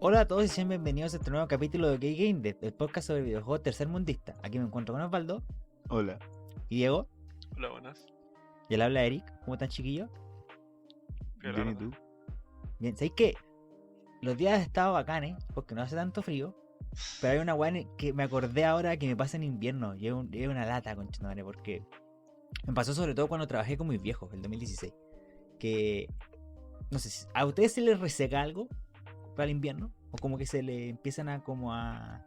Hola a todos y sean bienvenidos a este nuevo capítulo de Gay Game Dev, el podcast sobre videojuegos tercermundista. Aquí me encuentro con Osvaldo Hola. y Diego. Hola, buenas. Y él habla Eric. ¿Cómo están, chiquillos? Piola, Bien, ¿y ¿verdad? tú? Bien, ¿sabéis qué? Los días han estado bacanes porque no hace tanto frío. Pero hay una weá que me acordé ahora que me pasa en invierno. Y es una lata, conchetumare, porque me pasó sobre todo cuando trabajé con mis viejos, el 2016. Que no sé si a ustedes se les reseca algo para el invierno. O como que se le empiezan a Los a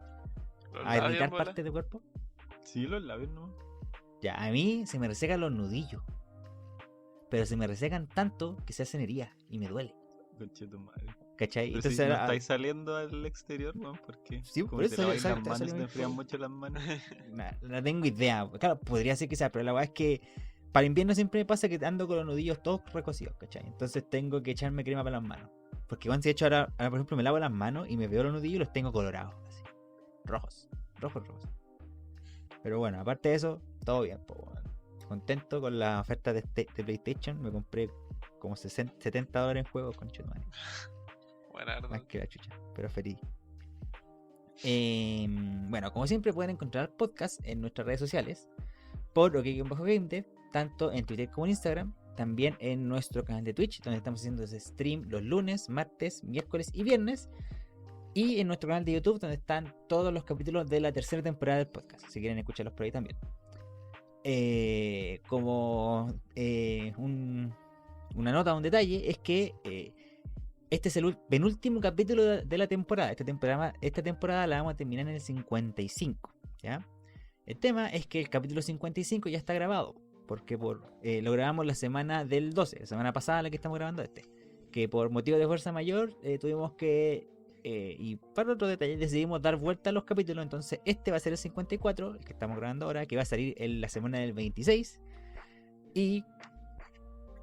labios, irritar bola. partes del cuerpo. Sí, los labios, ¿no? Ya, a mí se me resecan los nudillos. Pero se me resecan tanto que se hacen heridas y me duele. Conchetumadre. ¿Cachai? Pero Entonces si no ahora. estáis saliendo al exterior, weón, ¿por qué? Sí, Como por que te eso laváis las exacto, manos y salió te mi enfrían juego. mucho las manos. No tengo idea. Claro, podría ser que sea, pero la verdad es que para el invierno siempre me pasa que ando con los nudillos todos recocidos, ¿cachai? Entonces tengo que echarme crema para las manos. Porque cuando he hecho ahora, por ejemplo, me lavo las manos y me veo los nudillos y los tengo colorados, así. Rojos. Rojos. Pero bueno, aparte de eso, todo bien, po, weón. Contento con la oferta de PlayStation. Me compré como $70 en juegos, conchetumare. Buena, Más ¿verdad? que la chucha, pero feliz. Bueno, como siempre pueden encontrar podcast en nuestras redes sociales por OkGameDev, tanto en Twitter como en Instagram, también en nuestro canal de Twitch, donde estamos haciendo ese stream los lunes, martes, miércoles y viernes, y en nuestro canal de YouTube, donde están todos los capítulos de la tercera temporada del podcast, si quieren escucharlos por ahí también. Una nota, un detalle, es que este es el penúltimo capítulo de la temporada. Esta temporada la vamos a terminar en el 55, ¿ya? El tema es que el capítulo 55 ya está grabado, porque lo grabamos la semana del 12, la semana pasada la que estamos grabando que por motivo de fuerza mayor tuvimos que, y para otro detalle, decidimos dar vuelta a los capítulos. Entonces este va a ser el 54, el que estamos grabando ahora, que va a salir en la semana del 26, y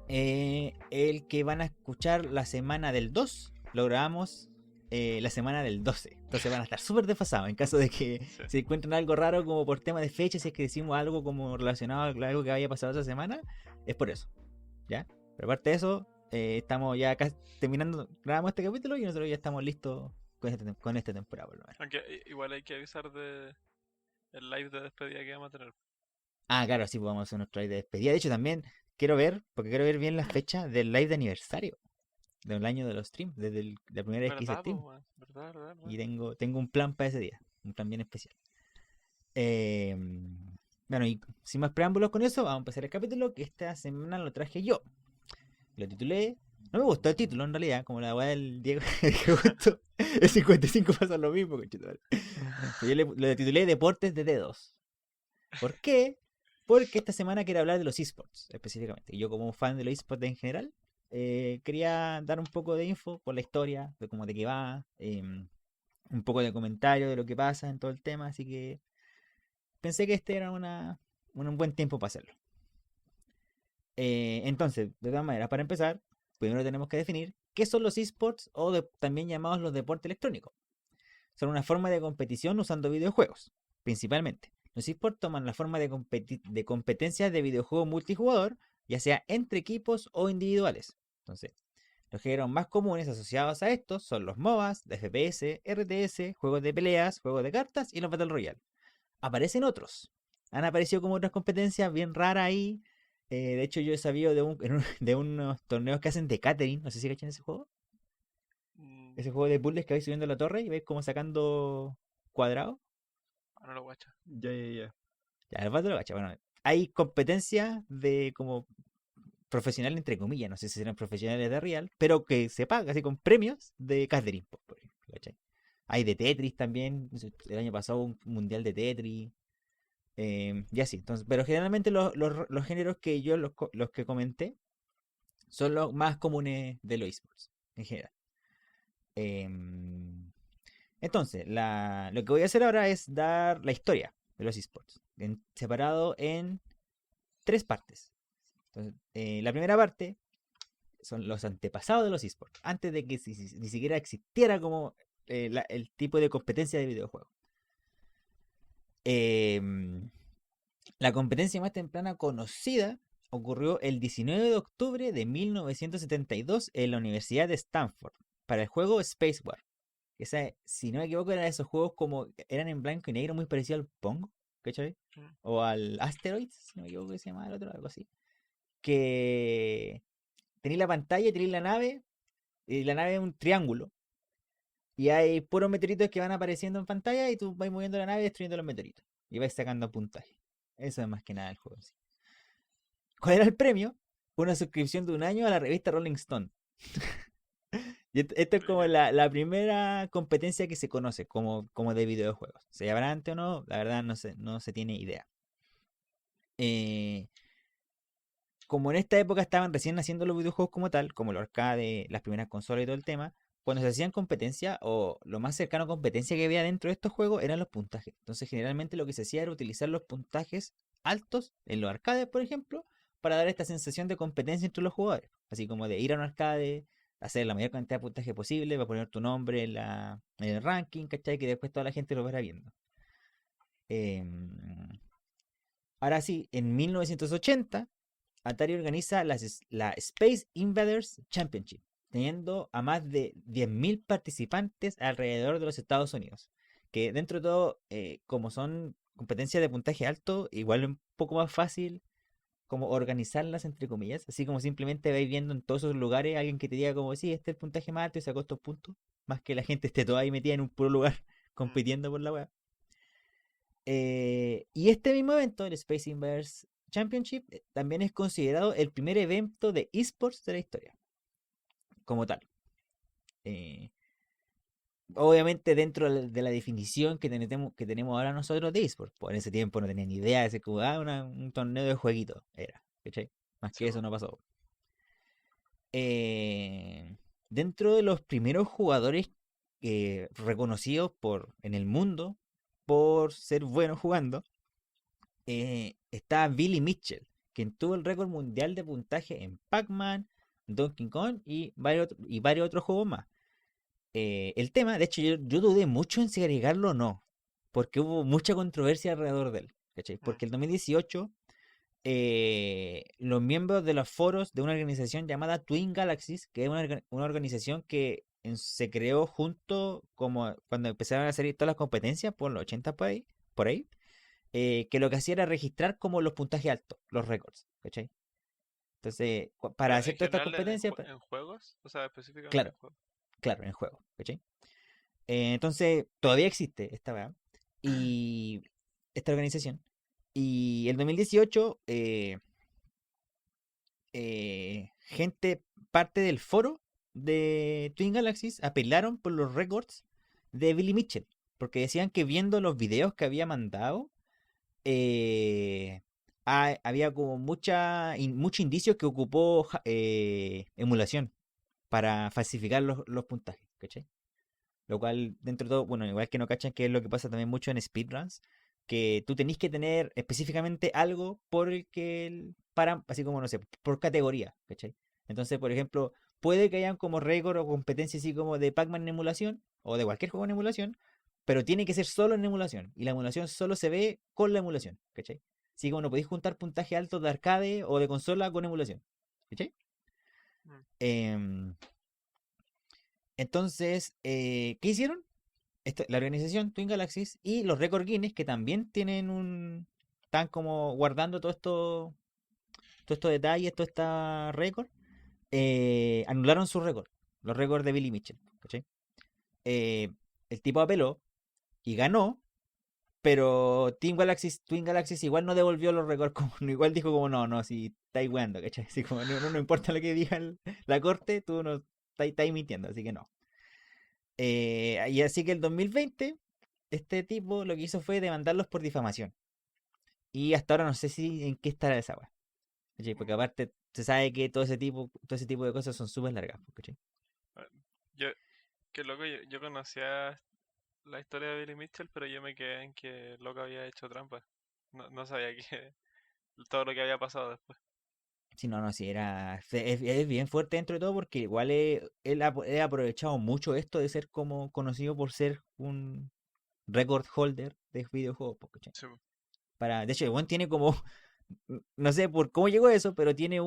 el que van a escuchar la semana del 2 lo grabamos la semana del 12. Entonces van a estar súper desfasados en caso de que Sí. se encuentren algo raro como por tema de fecha. Si es que decimos algo como relacionado a algo que haya pasado esa semana, es por eso, ¿ya? Pero aparte de eso, estamos ya casi terminando, grabamos este capítulo y nosotros ya estamos listos con esta temporada por lo menos. Aunque igual hay que avisar de el live de despedida que vamos a tener. Ah, claro, sí, podemos hacer nuestro live de despedida. De hecho, también quiero ver bien la fecha del live de aniversario del año de los streams, desde la primera vez que hice ¿Verdad, po, stream. weón? ¿Verdad? Y tengo un plan para ese día, un plan bien especial. Eh, bueno, y sin más preámbulos con eso, vamos a empezar el capítulo que esta semana lo traje yo. Lo titulé. No me gustó el título en realidad, como la weá del Diego que gustó. El 55 pasa lo mismo, conchetumare. Pero yo lo titulé Deportes de Dedos. ¿Por qué? Porque esta semana quiero hablar de los esports específicamente. Y yo, como un fan de los esports en general, quería dar un poco de info por la historia, de cómo de qué va, un poco de comentario de lo que pasa en todo el tema. Así que pensé que este era un buen tiempo para hacerlo. Entonces, de todas maneras, para empezar, primero tenemos que definir qué son los esports o también llamados los deportes electrónicos. Son una forma de competición usando videojuegos, principalmente. Los esports toman la forma de competencias de videojuego multijugador, ya sea entre equipos o individuales. Entonces, los géneros más comunes asociados a estos son los MOBAs, de FPS, RTS, juegos de peleas, juegos de cartas y los Battle Royale. Aparecen otros. Han aparecido como otras competencias bien raras ahí. De hecho, yo he sabido de unos torneos que hacen de catering. No sé si cachan ese juego. Mm, Ese juego de puzzles que vais subiendo a la torre y vais como sacando cuadrados. no lo guacha. Ya. Ya, el Battle Gacha. Bueno, hay competencias de como profesional entre comillas. No sé si serán profesionales de real, pero que se paga así con premios de catering, por ejemplo, ¿cachai? Hay de Tetris también. El año pasado un mundial de Tetris. Y así. Entonces, pero generalmente los géneros que yo los que comenté son los más comunes de los esports en general. Em, entonces, lo que voy a hacer ahora es dar la historia de los esports, separado en tres partes. Entonces, la primera parte son los antepasados de los esports, antes de que ni siquiera existiera como el tipo de competencia de videojuegos. Em, la competencia más temprana conocida ocurrió el 19 de octubre de 1972 en la Universidad de Stanford para el juego Space War. Esa, si no me equivoco, eran esos juegos como eran en blanco y negro, muy parecido al Pong, ¿cachai? Mm. O al Asteroids, si no me equivoco que se llamaba el otro, algo así. Que tenéis la pantalla, tenéis la nave, y la nave es un triángulo. Y hay puros meteoritos que van apareciendo en pantalla y tú vas moviendo la nave y destruyendo los meteoritos. Y vais sacando puntaje. Eso es más que nada el juego en sí. ¿Cuál era el premio? Una suscripción de un año a la revista Rolling Stone. Y esto es como Brígido. la primera competencia que se conoce como de videojuegos. ¿Se llamará antes o no? La verdad no se tiene idea. Eh, como en esta época estaban recién naciendo los videojuegos como tal, como el arcade, las primeras consolas y todo el tema, cuando se hacían competencia o lo más cercano a competencia que había dentro de estos juegos eran los puntajes. Entonces generalmente lo que se hacía era utilizar los puntajes altos en los arcades, por ejemplo, para dar esta sensación de competencia entre los jugadores. Así como de ir a un arcade, hacer la mayor cantidad de puntaje posible, para poner tu nombre en el ranking, ¿cachai? Que después toda la gente lo verá viendo. Em, Ahora sí, en 1980 Atari organiza la Space Invaders Championship, teniendo a más de 10.000 participantes alrededor de los Estados Unidos. Que dentro de todo, como son competencias de puntaje alto, igual es un poco más fácil como organizarlas entre comillas, así como simplemente vais viendo en todos esos lugares alguien que te diga como, sí, este es el puntaje más alto y sacó estos puntos, más que la gente esté toda ahí metida en un puro lugar Mm. compitiendo por la web. Y este mismo evento, el Space Invaders Championship, también es considerado el primer evento de esports de la historia, como tal. Eh, Obviamente dentro de la definición que tenemos ahora nosotros de esports, pues en ese tiempo no tenía ni idea de ser como un torneo de jueguitos, era, ¿cachai? Más Sí, que eso po. no pasó. Eh, Dentro de los primeros jugadores reconocidos en el mundo por ser buenos jugando, está Billy Mitchell, quien tuvo el récord mundial de puntaje en Pac-Man, Donkey Kong y varios otros juegos más. El tema, de hecho, yo dudé mucho en si agregarlo o no, porque hubo mucha controversia alrededor de él, ¿cachai? Mm. Porque el 2018 los miembros de los foros de una organización llamada Twin Galaxies, que es una organización que se creó junto como cuando empezaron a salir todas las competencias por los 80 por ahí, que lo que hacía era registrar como los puntajes altos, los récords, ¿cachai? Entonces, para Pero hacer en todas estas general competencias, en juegos, o sea, específicamente en claro, juegos. claro, en el juego, ¿cachai? Entonces, todavía existe esta weá. Y esta organización. Y el 2018, gente, parte del foro de Twin Galaxies apelaron por los récords de Billy Mitchell. Porque decían que viendo los videos que había mandado, eh, había como mucho indicio que ocupó emulación para falsificar los puntajes, ¿cachai? Lo cual, dentro de todo, bueno, igual que no cachan que es lo que pasa también mucho en speedruns, que tú tenés que tener específicamente algo por el que, para, así como, no sé, por categoría, ¿cachai? Entonces, por ejemplo, puede que hayan como récord o competencia así como de Pac-Man en emulación, o de cualquier juego en emulación, pero tiene que ser solo en emulación, y la emulación solo se ve con la emulación, ¿cachai? Así como no podéis juntar puntaje alto de arcade o de consola con emulación, ¿cachai? Mm. Em, entonces, ¿qué hicieron? La organización Twin Galaxies y los Record Guinness, que también tienen están como guardando todos estos detalles, todo este récord, anularon su récord, los récords de Billy Mitchell, ¿cachai? Eh, el tipo apeló y ganó, pero Twin Galaxies igual no devolvió los récords, como, igual dijo como no, si estáis weando, ¿cachai? Así como no importa lo que diga la corte, tú no estáis mintiendo, así que no. Y así que el 2020 este tipo lo que hizo fue demandarlos por difamación. Y hasta ahora no sé si en qué estará esa weá. ¿Cachai? Porque aparte se sabe que todo ese tipo de cosas son súper largas, pues, ¿cachai? Ah, Yo, qué loco, yo conocía la historia de Billy Mitchell, pero yo me quedé en que el loco había hecho trampa. No sabía que todo lo que había pasado después. Si no, sí, es bien fuerte dentro de todo porque igual él ha aprovechado mucho esto de ser como conocido por ser un record holder de videojuegos, pues, ¿cachai? Sí, po. De hecho, el buen tiene como, no sé por cómo llegó a eso, pero tiene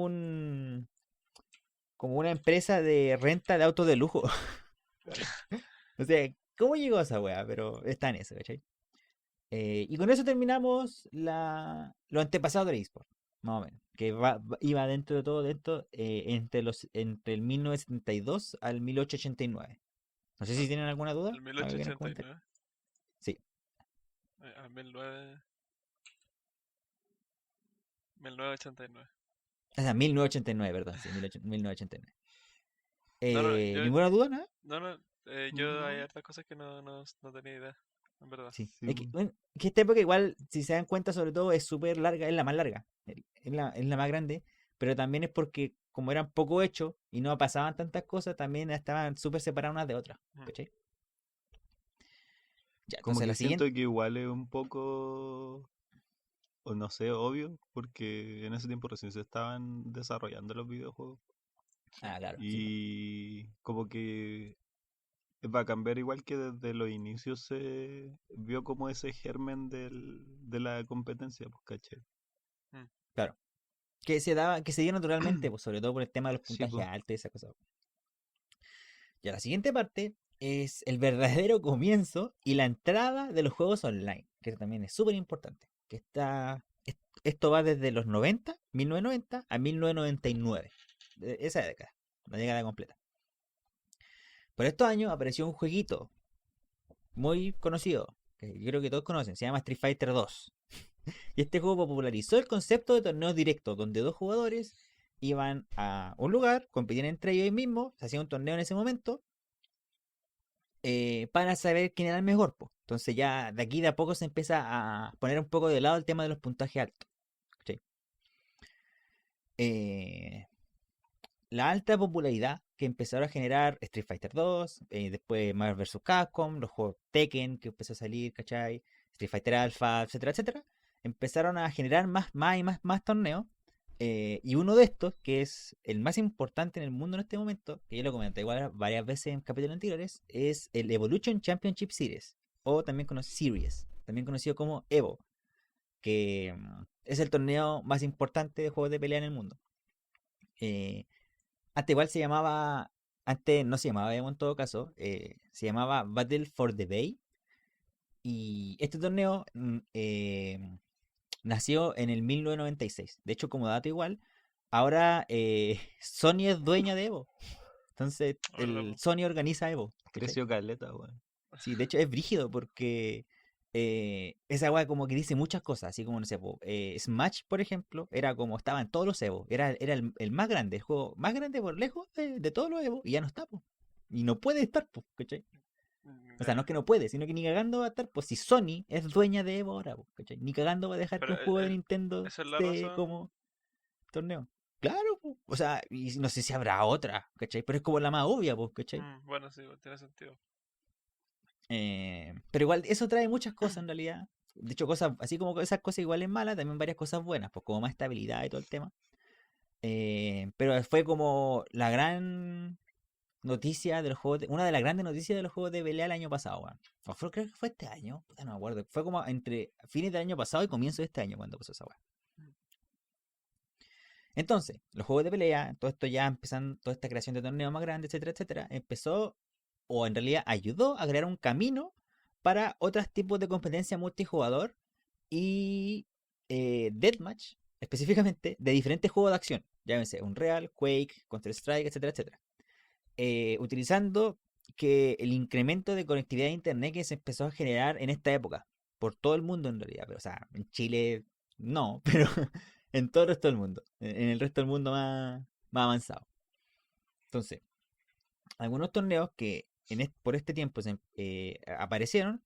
como una empresa de renta de autos de lujo. O sea, cómo llegó a esa weá, pero está en eso, ¿cachai? Y con eso terminamos lo antepasado del eSport, más o menos. Que iba dentro de todo esto entre el 1972 al 1889. No sé si tienen alguna duda. El ¿Algo que quieran comentar? 1889. Sí, Al 1989. o sea, 1989, perdón, sí, 1989. No, no, ¿Ninguna duda, nada? yo hay No, hartas cosas que no tenía idea, en verdad. Sí. sí, Es que, po. bueno, que esta época igual, si se dan cuenta, sobre todo es súper larga, es la más larga, es la más grande, pero también es porque como eran poco hechos y no pasaban tantas cosas, también estaban súper separadas unas de otras, Mm. ¿cachai? Ya, Como entonces que la siento siguiente... que igual es un poco, o no sé, obvio, porque en ese tiempo recién se estaban desarrollando los videojuegos. Sí. Ah, claro, sí, po. Y como que va a cambiar igual que desde los inicios se vio como ese germen de la competencia, pues, ¿cachai? Mm. Claro. Que se dio naturalmente, pues sobre todo por el tema de los Sí, puntajes pues. altos y esa cosa. Ya, la siguiente parte es el verdadero comienzo y la entrada de los juegos online, que también es súper importante. Esto va desde los 1990 a 1999. Esa década, la década completa. Por estos años apareció un jueguito muy conocido, que yo creo que todos conocen, se llama Street Fighter 2. Y este juego popularizó el concepto de torneos directos, donde dos jugadores iban a un lugar, competían entre ellos mismos, se hacía un torneo en ese momento, para saber quién era el mejor, po. Entonces ya de aquí de a poco se empieza a poner un poco de lado el tema de los puntajes altos. ¿Cachai? Eh, la alta popularidad que empezaron a generar Street Fighter 2, después Marvel vs. Capcom, los juegos Tekken que empezó a salir, ¿cachai? Street Fighter Alpha, etcétera, etcétera, empezaron a generar más torneos. Y uno de estos, que es el más importante en el mundo en este momento, que yo lo comenté igual varias veces en capítulos anteriores, es el Evolution Championship Series, o también conocido Series, también conocido como Evo, que es el torneo más importante de juegos de pelea en el mundo. Eh, Antes igual se llamaba, antes no se llamaba Evo en todo caso, se llamaba Battle for the Bay. Y este torneo nació en el 1996. De hecho, como dato igual, ahora Sony es dueña de Evo. Entonces, ¿Verdad, el po? Sony organiza Evo. ¿Cachai? Creció caleta, weón. Sí, de hecho es brígido porque esa weá como que dice muchas cosas, así como, no sé, Smash, por ejemplo, era como estaba en todos los Evo, era el más grande, el juego más grande por lejos de todos los Evo, y ya no está, po. Y no puede estar, po, ¿cachai? O sea, no es Ya. que no puede, sino que ni cagando va a estar, pues si Sony es dueña de Evo ahora, po, ¿cachai? Ni cagando va a dejar que Pero un juego de Nintendo esa es la esté razón. como torneo. Claro, po. O sea, y no sé si habrá otra, ¿cachai? Pero es como la más obvia, pues, ¿cachai? Bueno, sí, tiene sentido. Pero igual eso trae muchas cosas en realidad. De hecho, cosas, así como esas cosas iguales malas, también varias cosas buenas, pues como más estabilidad y todo el tema. Pero fue como la gran noticia de los juegos, una de las grandes noticias de los juegos de pelea el año pasado, weón. Creo que fue este año, puta, no me acuerdo. Fue como entre fines del año pasado y comienzo de este año cuando pasó esa weá. Entonces, los juegos de pelea, todo esto ya empezando, toda esta creación de torneos más grandes, etcétera, etcétera, empezó, o en realidad ayudó a crear un camino para otros tipos de competencia multijugador y Deathmatch, específicamente, de diferentes juegos de acción. Llámense Unreal, Quake, Counter-Strike, etcétera, etcétera. Utilizando que el incremento de conectividad de internet que se empezó a generar en esta época, por todo el mundo en realidad, pero o sea, en Chile no, pero en todo el resto del mundo, en el resto del mundo más avanzado. Entonces, algunos torneos que por este tiempo aparecieron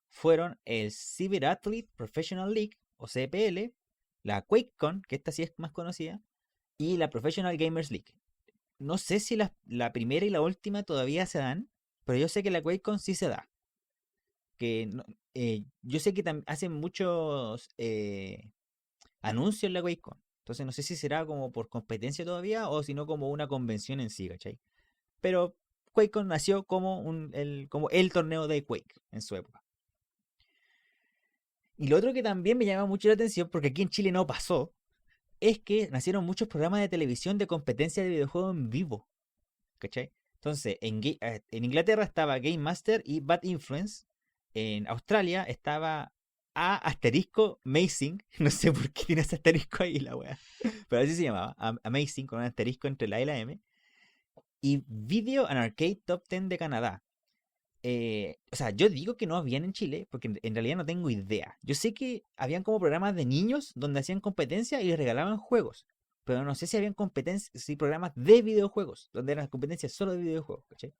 fueron el Cyber Athlete Professional League, o CPL, la QuakeCon, que esta sí es más conocida, y la Professional Gamers League. No sé si la primera y la última todavía se dan, pero yo sé que la QuakeCon sí se da. Yo sé que hacen muchos anuncios en la QuakeCon. Entonces no sé si será como por competencia todavía o si no como una convención en sí, ¿cachai? Pero QuakeCon nació como el torneo de Quake en su época. Y lo otro que también me llama mucho la atención, porque aquí en Chile no pasó, es que nacieron muchos programas de televisión de competencia de videojuegos en vivo. ¿Cachai? Entonces, en Inglaterra estaba Game Master y Bad Influence. En Australia estaba A asterisco Amazing. No sé por qué tiene ese asterisco ahí la wea. Pero así se llamaba. Amazing con un asterisco entre la A y la M. Y Video and Arcade Top 10 de Canadá. O sea, yo digo que no habían en Chile, porque en realidad no tengo idea. Yo sé que habían como programas de niños donde hacían competencia y les regalaban juegos. Pero no sé si habían competencias, si programas de videojuegos, donde eran competencias solo de videojuegos, ¿cachai?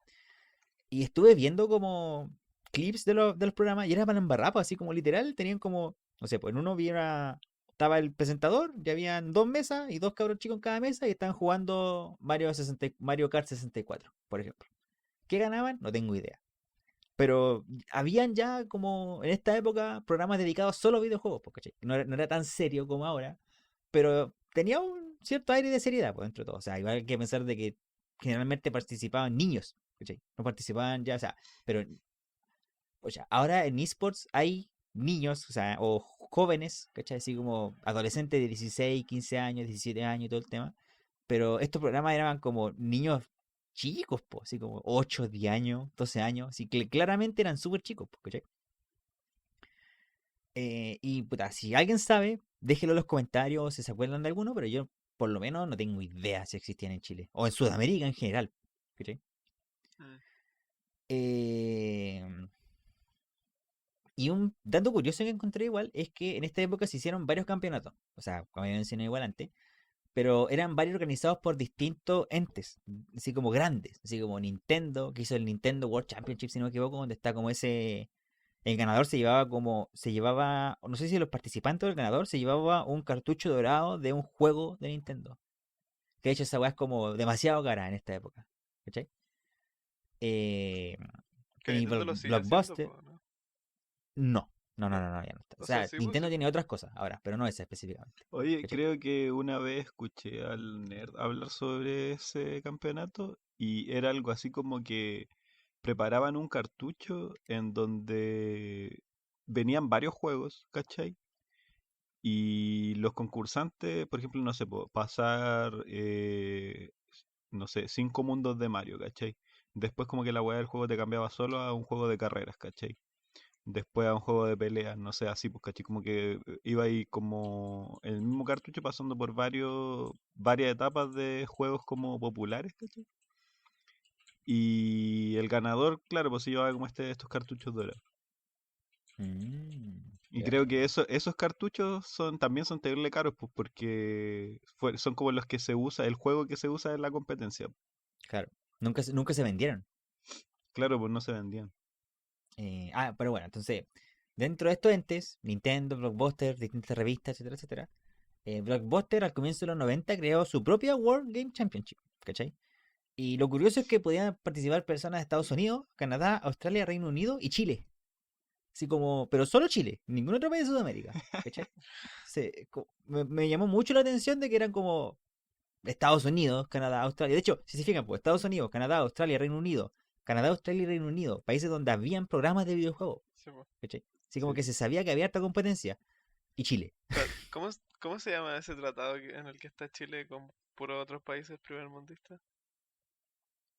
Y estuve viendo como clips de los programas y era para embarrar, pues, así como literal, tenían como, no sé, pues en uno estaba el presentador, ya habían dos mesas y dos cabros chicos en cada mesa y estaban jugando Mario Kart 64, por ejemplo. ¿Qué ganaban? No tengo idea. Pero habían ya como en esta época programas dedicados solo a videojuegos, pues, ¿cachai? No era tan serio como ahora, pero tenía un cierto aire de seriedad, pues, dentro de todo. O sea, igual hay que pensar de que generalmente participaban niños, ¿cachai? No participaban ya, o sea, pero, o sea, ahora en esports hay niños, o sea, o jóvenes, ¿cachai? Así como adolescentes de 16, 15 años, 17 años y todo el tema. Pero estos programas eran como niños chicos, po, así como 8, 10 años, 12 años, así que claramente eran súper chicos, po, ¿cachai? Y puta, si alguien sabe, déjelo en los comentarios si se acuerdan de alguno, pero yo por lo menos no tengo idea si existían en Chile, o en Sudamérica en general, ¿cachai? Mm. Eh, y un dato curioso que encontré igual es que en esta época se hicieron varios campeonatos, o sea, como había mencionado igual antes, pero eran varios organizados por distintos entes, así como grandes, así como Nintendo, que hizo el Nintendo World Championship, si no me equivoco, donde está como ese... El ganador no sé si los participantes del ganador se llevaba un cartucho dorado de un juego de Nintendo. Que de hecho esa weá es como demasiado cara en esta época. ¿Cachai? Eh, Que y Nintendo lo sigue haciendo, Blockbuster, po, ¿no? no, ya no está. O O sea, sea, sí, pues Nintendo sí. tiene otras cosas ahora, pero no esa específicamente. Oye, ¿Cachai? creo que una vez escuché al nerd hablar sobre ese campeonato y era algo así como que preparaban un cartucho en donde venían varios juegos, ¿cachai? Y los concursantes, por ejemplo, no sé, pasar, no sé, 5 mundos de Mario, ¿cachai? Después como que la weá del juego te cambiaba solo a un juego de carreras, ¿cachai? Después a un juego de peleas, no sé, así, pues, ¿cachai? Como que iba ahí como el mismo cartucho pasando por varias etapas de juegos como populares, ¿cachai? Y el ganador, claro, pues se llevaba como estos cartuchos dorados. Y Ya, creo que esos cartuchos también son terrible caros, pues, porque son como los que se usa, el juego que se usa en la competencia. claro. Nunca se vendieron. Claro, pues no se vendían. Pero bueno, entonces, dentro de estos entes, Nintendo, Blockbuster, distintas revistas, etcétera, etcétera, Blockbuster al comienzo de los 90 creó su propia World Game Championship, ¿cachai? Y lo curioso es que podían participar personas de Estados Unidos, Canadá, Australia, Reino Unido y Chile. Así como, pero solo Chile, ningún otro país de Sudamérica, ¿cachai? Me llamó mucho la atención de que eran como Estados Unidos, Canadá, Australia. De hecho, si se fijan, pues Estados Unidos, Canadá, Australia, Reino Unido, Canadá, Australia y Reino Unido, países donde habían programas de videojuegos, Sí, po. ¿cachai? Así como Sí. que se sabía que había harta competencia. Y Chile. ¿Cómo se llama ese tratado en el que está Chile con puros otros países primermundistas?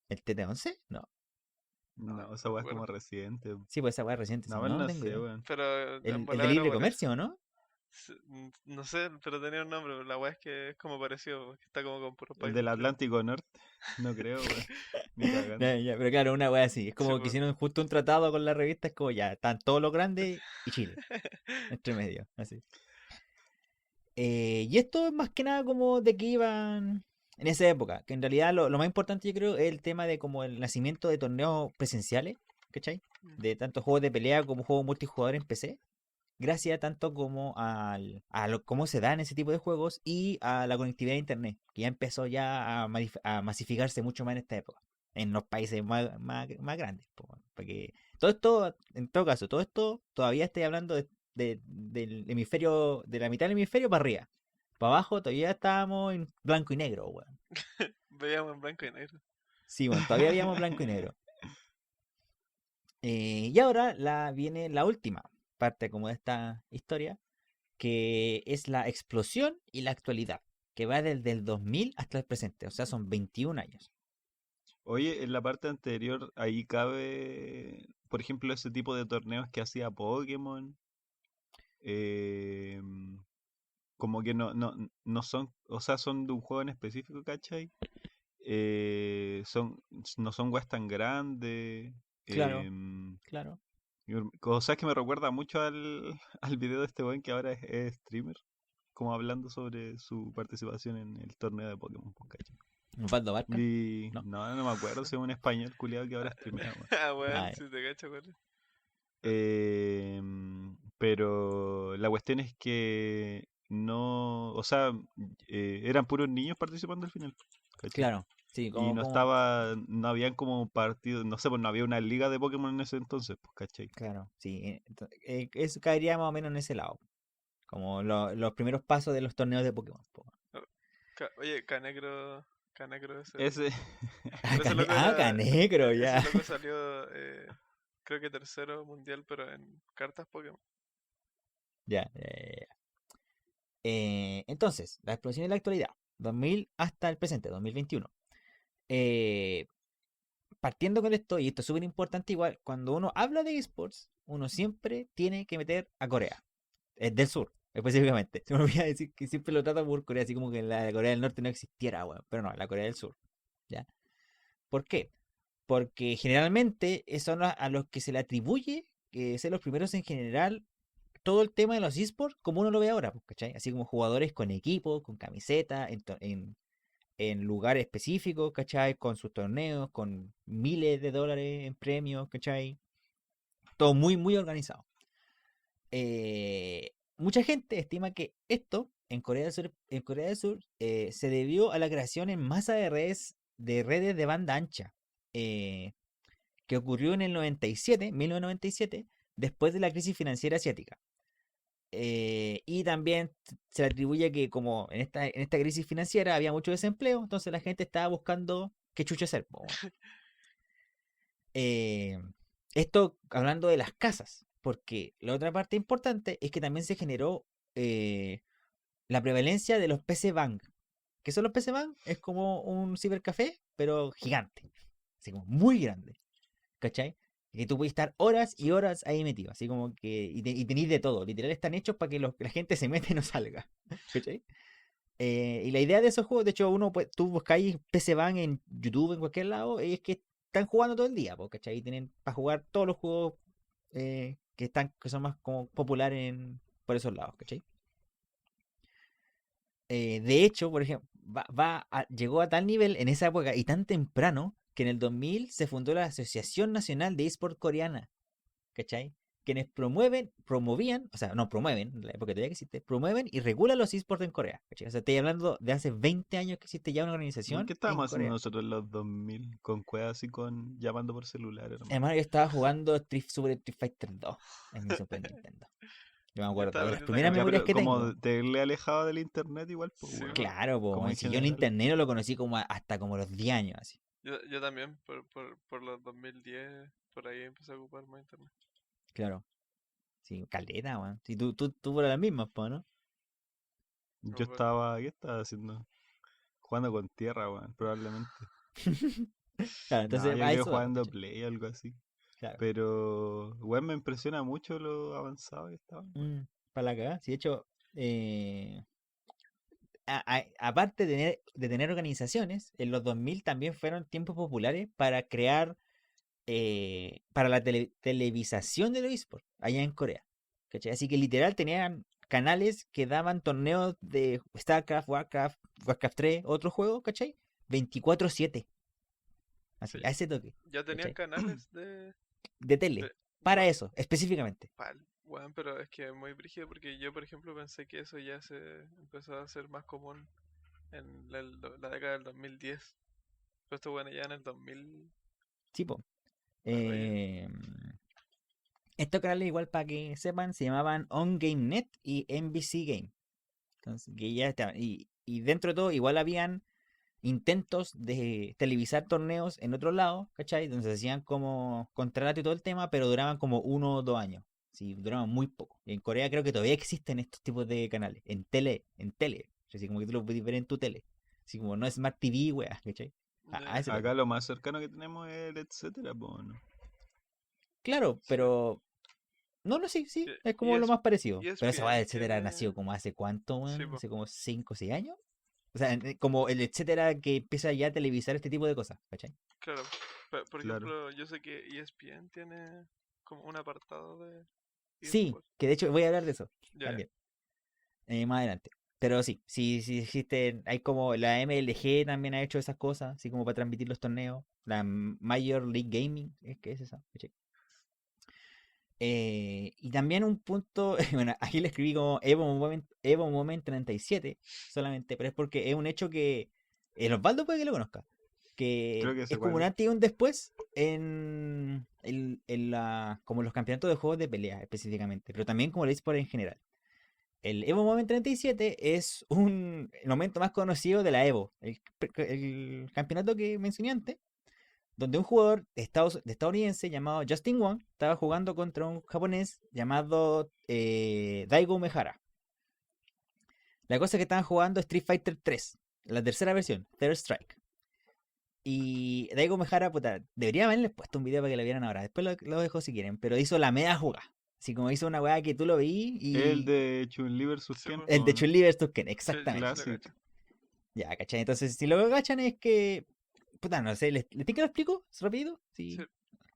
¿El TT11? No. No, No, no esa me weá es como acuerdo. reciente. Sí, pues esa weá es reciente, sí. No, No, no no tengo sé, idea. weón. Pero en El de volada era libre por eso. comercio, ¿no? No sé, pero tenía un nombre. Pero la weá es que es como parecido, que está como con puros El países del primero. Atlántico Norte. No creo, weón. Ni cagando. Ya, ya, pero claro, una wea así. Es Sí, como que pues. hicieron justo un tratado con la revista, es como ya, están todos los grandes y Chile, entre medio, así. Y esto es más que nada como de que iban en esa época, que en realidad lo más importante yo creo es el tema de como el nacimiento de torneos presenciales, ¿cachai? Mm. De tanto juegos de pelea como juegos multijugador en PC, gracias tanto como cómo se dan ese tipo de juegos y a la conectividad de internet, que ya empezó ya a masificarse mucho más en esta época, en los países más grandes. Porque todo esto, en todo caso, todo esto todavía estoy hablando del hemisferio, de la mitad del hemisferio para arriba. Para abajo todavía estábamos en blanco y negro, weón. Veíamos en blanco y negro. Sí, bueno, todavía habíamos blanco y negro. Y ahora viene la última parte como de esta historia, que es la explosión y la actualidad, que va desde el 2000 hasta el presente, o sea, son 21 años. Oye, en la parte anterior, ahí cabe, por ejemplo, ese tipo de torneos que hacía Pokémon. eh, Como que no son, o sea, son de un juego en específico, ¿cachai? No son weas tan grandes. Claro, em, claro. Cosas que me recuerda mucho al video de este weón que ahora es streamer, como hablando sobre su participación en el torneo de Pokémon, pues, ¿cachai? ¿Osvaldo Barca? No. No me acuerdo si es un español culiado que ahora streamea, weón. Ah, weón, Ah, si te cacho, weón. Pero la cuestión es que no, o sea, eran puros niños participando al final, ¿cachai? claro. Sí, Y no habían como partido, no sé, pues no había una liga de Pokémon en ese entonces, pues, ¿cachai? claro, sí. Eso caería más o menos en ese lado. Como los primeros pasos de los torneos de Pokémon, po. Oh, Oye, Canecro ese. Ese, Ah, Ese loco era. Canecro, Ese ya. loco salió, creo que tercero mundial, pero en cartas Pokémon. Ya, ya, ya, ya. Entonces, la explosión en la actualidad, 2000 hasta el presente, 2021. Eh, Partiendo con esto, y esto es súper importante igual, cuando uno habla de esports, uno siempre tiene que meter a Corea, del sur, específicamente. Se me olvida decir que siempre lo trata por Corea, así como que la Corea del Norte no existiera, weón, pero no, la Corea del Sur, ¿ya? ¿Por qué? Porque generalmente son a los que se le atribuye ser los primeros en general todo el tema de los esports como uno lo ve ahora, pues, ¿cachai? Así como jugadores con equipo, con camiseta, en lugares específicos, ¿cachai? Con sus torneos, con miles de dólares en premios, ¿cachai? Todo muy, muy organizado. Mucha gente estima que esto en Corea del Sur se debió a la creación en masa de redes de banda ancha, eh, que ocurrió en el 97, 1997, después de la crisis financiera asiática. Y también se le atribuye que como en esta crisis financiera había mucho desempleo, entonces la gente estaba buscando qué chucha hacer, po, weón. Eh, Esto hablando de las casas, porque la otra parte importante es que también se generó eh, la prevalencia de los PC Bank. ¿Qué son los PC Bank? Es como un cibercafé, pero gigante, así como muy grande, ¿cachai? Que tú puedes estar horas y horas ahí metido, así como que, y tenéis de todo, literal están hechos para que la gente se mete y no salga, ¿cachai? Y la idea de esos juegos, de hecho, tú buscáis PC Ban en YouTube, en cualquier lado, y es que están jugando todo el día, po, ¿cachai? Y tienen para jugar todos los juegos que son más como populares por esos lados, ¿cachai? De hecho, por ejemplo, llegó a tal nivel en esa época y tan temprano que en el 2000 se fundó la Asociación Nacional de eSport Coreana, ¿cachai? Quienes promovían, o sea, no promueven, en la época todavía que existe, promueven y regulan los esports en Corea, ¿cachai? O sea, estoy hablando de hace 20 años que existe ya una ¿Y qué organización en estábamos haciendo Corea. nosotros en los 2000 con cuevas y con llamando por celular, hermano? Además, yo estaba jugando Super Street Fighter 2 en mi Super Nintendo. Yo me Yo acuerdo, estaba de las aprendiendo a primeras Ya, caminar. memorias pero que como tengo. te le alejado del internet igual, pues, Sí, weón. po. Claro, Como en si yo el general. internet no lo conocí como hasta como los 10 años, así. Yo también, por los 2010, por ahí empecé a ocupar más internet. Claro. Sí, caleta, weón. Si tú por las mismas, po, ¿no? Yo estaba, ¿qué estaba haciendo? Jugando con tierra, weón, probablemente. Claro, No, entonces yo a creo eso vamos, jugando ¿cachai? Play o algo así. Claro. Pero, weón, me impresiona mucho lo avanzado que estaba, weón. Para la cagada. Sí, de hecho, aparte de tener organizaciones, en los 2000 también fueron tiempos populares para crear, para la televisación de los esports allá en Corea. ¿Cachai? Así que literal tenían canales que daban torneos de StarCraft, Warcraft 3, otros juegos, ¿cachai? 24/7, Sí, así, a ese toque, ya tenían ¿cachai? canales De tele, de para gua- eso, específicamente. weón, pero es que es muy brígido porque yo, por ejemplo, pensé que eso ya se empezó a hacer más común en la década del 2010. Pero esto, bueno, ya en el 2000, Tipo, la raya. estos canales, igual para que sepan, se llamaban On Game Net y NBC Game. Entonces, que ya estaban. Y dentro de todo, igual habían intentos de televisar torneos en otro lado, ¿cachai? Donde se hacían como contrato y todo el tema, pero duraban como 1 o 2 años. Sí, duraban muy poco. Y en Corea creo que todavía existen estos tipos de canales. En tele. Así como que tú lo puedes ver en tu tele. Así como no es Smart TV, weá, ¿cachai? Ya. ese Acá toque. lo más cercano que tenemos es el etcétera, pues, ¿no? Claro, Sí. pero... No, sí, sí, es Y como lo más parecido. Pero esa weá ESPN del etcétera nació tiene. como hace cuánto, Sí, weón, po, hace como 5 o 6 años. O sea, como el etcétera que empieza ya a televisar este tipo de cosas, ¿cachai? claro. Por Claro. ejemplo, yo sé que ESPN tiene como un apartado de Sí, eSports. que de hecho voy a hablar de eso Ya, ya. también, más adelante. Pero sí, sí existen, hay como la MLG también ha hecho esas cosas, así como para transmitir los torneos. La Major League Gaming, es que es esa, ¿cachai? Y también un punto, bueno, aquí le escribí como Evo Moment 37 solamente, pero es porque es un hecho que el Osvaldo puede que lo conozca, que Creo que es sé como cuál un es. antes y un después como los campeonatos de juegos de pelea específicamente, pero también como el eSport en general. El Evo Moment 37 es el momento más conocido de la Evo, el campeonato que mencioné antes, donde un jugador estadounidense llamado Justin Wong estaba jugando contra un japonés llamado Daigo Umehara. La cosa es que estaban jugando Street Fighter 3, la tercera versión, Third Strike. Y Daigo Umehara, puta, debería haberles puesto un video para que lo vieran ahora. Después lo dejo si quieren, pero hizo la media jugada. Así como hizo una weá que tú lo veí El y. de Chun-Li versus Sí, Ken, po. El po, de ¿no? Chun-Li vs Ken, Sí, sí exactamente. lo Classic. cacho. Ya, ¿cachai? Entonces, si lo cachan es que. Puta, no sé, ¿les tinca lo explico? ¿Rápido? Sí, Sí, sí.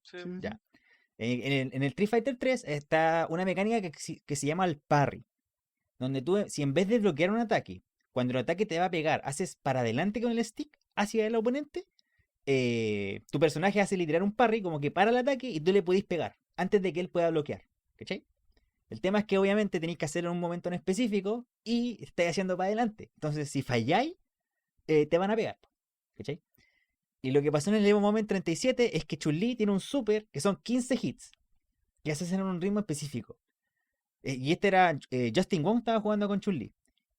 Sí, sí, sí. ya. En el Street Fighter 3 está una mecánica que se llama el parry, donde tú, si en vez de bloquear un ataque, cuando el ataque te va a pegar, haces para adelante con el stick hacia el oponente, tu personaje hace literal un parry, como que para el ataque y tú le podés pegar antes de que él pueda bloquear. ¿Cachai? El tema es que obviamente tenéis que hacerlo en un momento en específico y estáis haciendo para adelante. Entonces, si falláis, te van a pegar. ¿Cachai? Y lo que pasó en el Evo Moment 37 es que Chun-Li tiene un super que son 15 hits que se hacen en un ritmo específico. Y este era Justin Wong estaba jugando con Chun-Li.